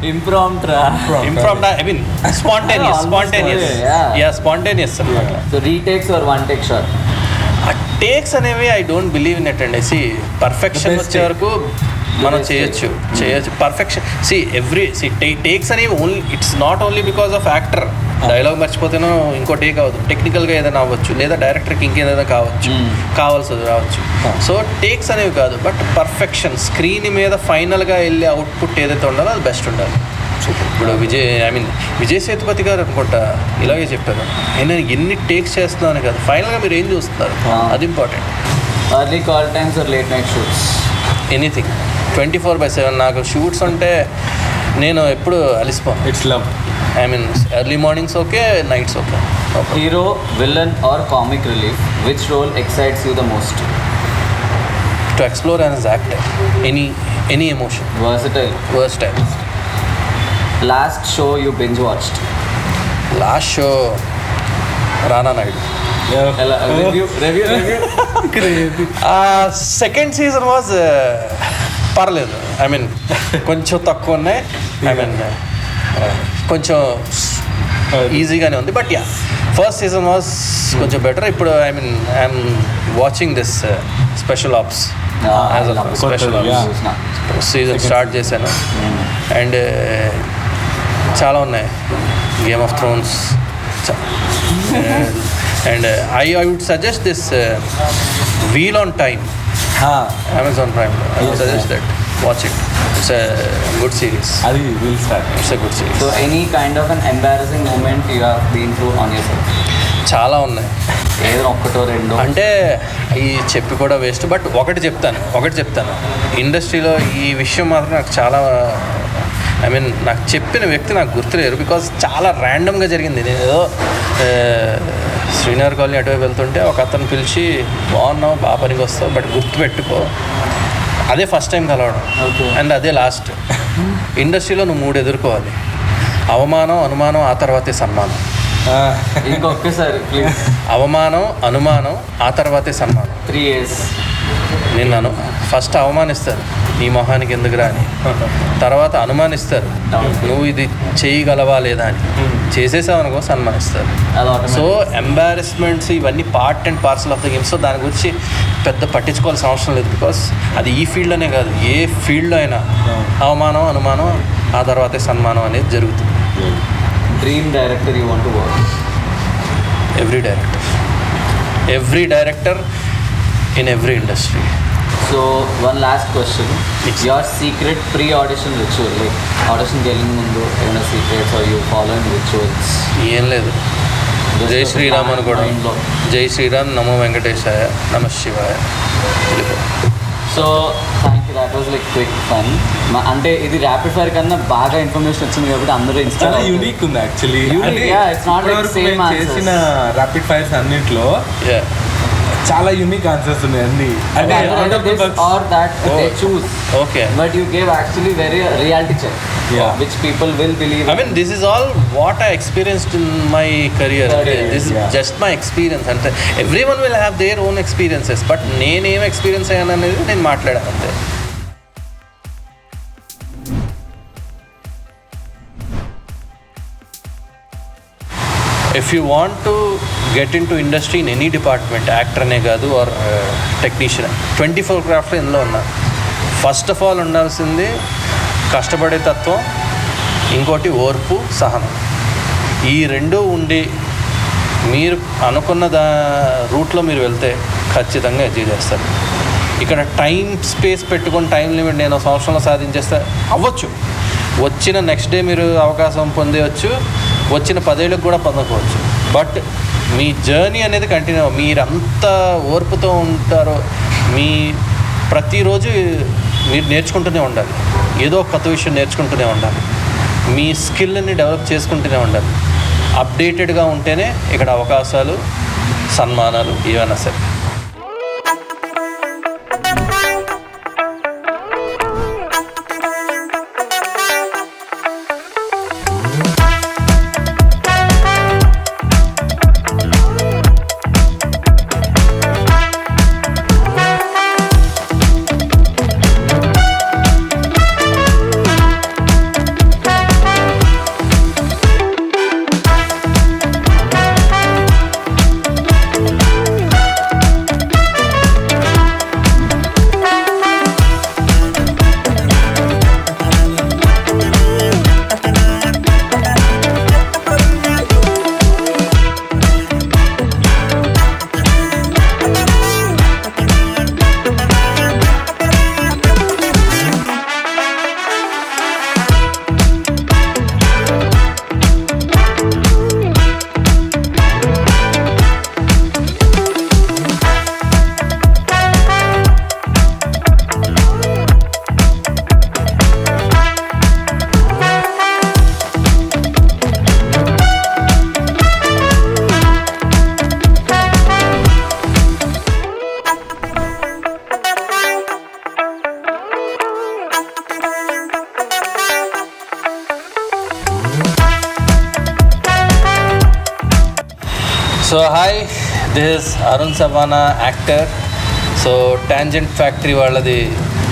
impromptu, I mean spontaneous. So retakes or one take shot? Takes అనేవి I don't believe in it అండి. పర్ఫెక్షన్ వచ్చే వరకు మనం చేయొచ్చు. పర్ఫెక్షన్ టేక్స్ అనేవి only, it's not only because of actor. Dialogue మర్చిపోతేనో ఇంకో టేక్ అవ్వదు, టెక్నికల్గా ఏదైనా అవ్వచ్చు, లేదా డైరెక్టర్కి ఇంకేదైనా కావాల్సింది రావచ్చు. సో టేక్స్ అనేవి కాదు, బట్ పర్ఫెక్షన్, స్క్రీన్ మీద ఫైనల్గా వెళ్ళే అవుట్పుట్ ఏదైతే ఉండాలో అది బెస్ట్ ఉండాలి. ఇప్పుడు విజయ్ సేతుపతి గారు అనుకుంటా ఇలాగే చెప్పారు, నేను ఎన్ని టేక్స్ చేస్తున్నాను కదా, ఫైనల్గా మీరు ఏం చూస్తున్నారు, అది important. Early call times or late night shoots? Anything. 24/7 నాకు షూట్స్ ఉంటే నేను ఎప్పుడు అలిసిపోను. It's love. Early mornings okay, nights okay. Hero, villain or comic relief, which role excites you the most? To explore as actor any emotion. versatile. Last show you binge watched? Last show Rana Naidu. Review. Second season was పర్లేదు. ఐ మీన్ కొంచెం తక్కువ ఉన్నాయి. ఐ మీన్ కొంచెం ఈజీగానే ఉంది. But yeah, first season was కొంచెం బెటర్. ఇప్పుడు I mean I'm watching this Special Ops Special Ops season start చేశాను. అండ్ చాలా ఉన్నాయి, Game of Thrones. And I would suggest this Wheel of Time, Amazon Prime. I would suggest that. Watch it. It's a good series. అది will start. It's a good series. So any kind of an embarrassing moment you have been through on yourself? చాలా ఉన్నాయి. ఏదో ఒక్కటో రెండో అంటే ఈ చెప్పి కూడా వేస్ట్. బట్ ఒకటి చెప్తాను ఇండస్ట్రీలో ఈ విషయం మాత్రం నాకు చాలా, ఐ మీన్ నాకు చెప్పిన వ్యక్తి నాకు గుర్తులేరు. బికాజ్ చాలా ర్యాండమ్గా జరిగింది. నేను ఏదో శ్రీనగర్ కాలనీ అటువైపు వెళ్తుంటే ఒక అతను పిలిచి, బాగున్నావు, బాగా పనికి వస్తావు, బట్ గుర్తుపెట్టుకో అదే ఫస్ట్ టైం కలవడం అండ్ అదే లాస్ట్. ఇండస్ట్రీలో నువ్వు 3 ఎదుర్కోవాలి: అవమానం, అనుమానం, ఆ తర్వాతే సన్మానం. ఇంకొకసారి ప్లీజ్. అవమానం, అనుమానం, ఆ తర్వాతే సన్మానం. 3 years నిన్ను ఫస్ట్ అవమానిస్తారు, నీ మొహానికి ఎందుకు రాని. తర్వాత అనుమానిస్తారు, నువ్వు ఇది చేయగలవా లేదా అని. చేసేసావు అనుకో, సన్మానిస్తారు. సో ఎంబారెస్మెంట్స్ ఇవన్నీ part and parcel of the game. So దాని గురించి పెద్ద పట్టించుకోవాల్సిన అవసరం లేదు. బికాస్ అది ఈ ఫీల్డ్లోనే కాదు, ఏ ఫీల్డ్లో అయినా అవమానం, అనుమానం, ఆ తర్వాతే సన్మానం అనేది జరుగుతుంది. Dream director you want to work? Every director in every industry. So one last question. Your secret pre-audition ritual, like audition వెళ్ళిన ముందు ఏమైనా secrets or you following rituals? ఏం లేదు. జై శ్రీరామ్ అనుకోవడం, జై శ్రీరామ్, నమో వెంకటేశాయ, నమ శివాయ. So thank you, that was like quick fun. అంటే ఇది ర్యాపిడ్ ఫైర్ కన్నా బాగా ఇన్ఫర్మేషన్ వచ్చింది కాబట్టి అందరూ చాలా యూనిక్ ఉంది యాక్చువల్లీ. చేసిన ర్యాపిడ్ ఫైర్స్ అన్నింటిలో చాలా యూనిక్ ఆన్సర్స్ ఉన్నాయి అన్ని. or that they choose. Okay. But you gave actually very reality check. Yeah. Which people will believe. I mean, this is all what I experienced in my career. This is just my experience. And everyone will have their own experiences. But నేనేం ఎక్స్పీరియన్స్ అయ్యాను అనేది నేను మాట్లాడాను అంతే. If you want to get into industry in any department, actor అనే కాదు ఆర్ టెక్నీషియన్, 24 క్రాఫ్ట్లో ఇందులో ఉన్నా. ఫస్ట్ ఆఫ్ ఆల్ ఉండాల్సింది కష్టపడే తత్వం, ఇంకోటి ఓర్పు, సహనం. ఈ రెండు ఉండి మీరు అనుకున్న రూట్లో మీరు వెళ్తే ఖచ్చితంగా అచీవ్ చేస్తారు. ఇక్కడ టైం స్పేస్ పెట్టుకొని టైం లిమిట్ నేను సంవత్సరంలో సాధించేస్తే అవ్వచ్చు, వచ్చిన నెక్స్ట్ డే మీరు అవకాశం పొందేయచ్చు, వచ్చిన 10 ఏళ్ళకి కూడా పొందకపోవచ్చు. బట్ మీ జర్నీ అనేది కంటిన్యూ, మీరంతా ఓర్పుతో ఉంటారో మీ ప్రతిరోజు మీరు నేర్చుకుంటూనే ఉండాలి, ఏదో ఒక కొత్త విషయం నేర్చుకుంటూనే ఉండాలి, మీ స్కిల్ని డెవలప్ చేసుకుంటూనే ఉండాలి. అప్డేటెడ్గా ఉంటేనే ఇక్కడ అవకాశాలు, సన్మానాలు ఏమైనా సరే. So hi, this is Arun Savana, actor. So Tangent Factory వాళ్ళది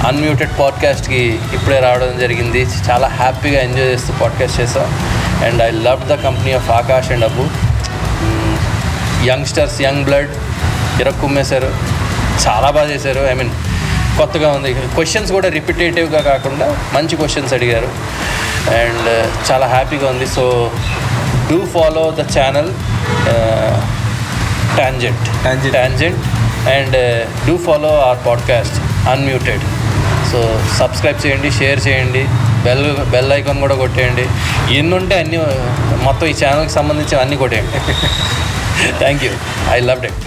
అన్మ్యూటెడ్ పాడ్కాస్ట్కి ఇప్పుడే రావడం జరిగింది. చాలా హ్యాపీగా ఎంజాయ్ చేస్తూ పాడ్కాస్ట్ చేసాం. And I love the company of Akash and Abbu. Youngsters, young blood ఇరక్కుమ్మేశారు, చాలా బాగా చేశారు. ఐ మీన్ కొత్తగా ఉంది. క్వశ్చన్స్ కూడా రిపిటేటివ్గా కాకుండా మంచి క్వశ్చన్స్ అడిగారు అండ్ చాలా హ్యాపీగా ఉంది. So do follow the channel tangent and do follow our podcast unmuted. So subscribe చేయండి, షేర్ చేయండి, బెల్ ఐకాన్ కూడా కొట్టేయండి. ఎన్ని ఉంటే అన్నీ, మొత్తం ఈ ఛానల్కి సంబంధించి అన్నీ కొట్టేయండి. Thank you, I loved it.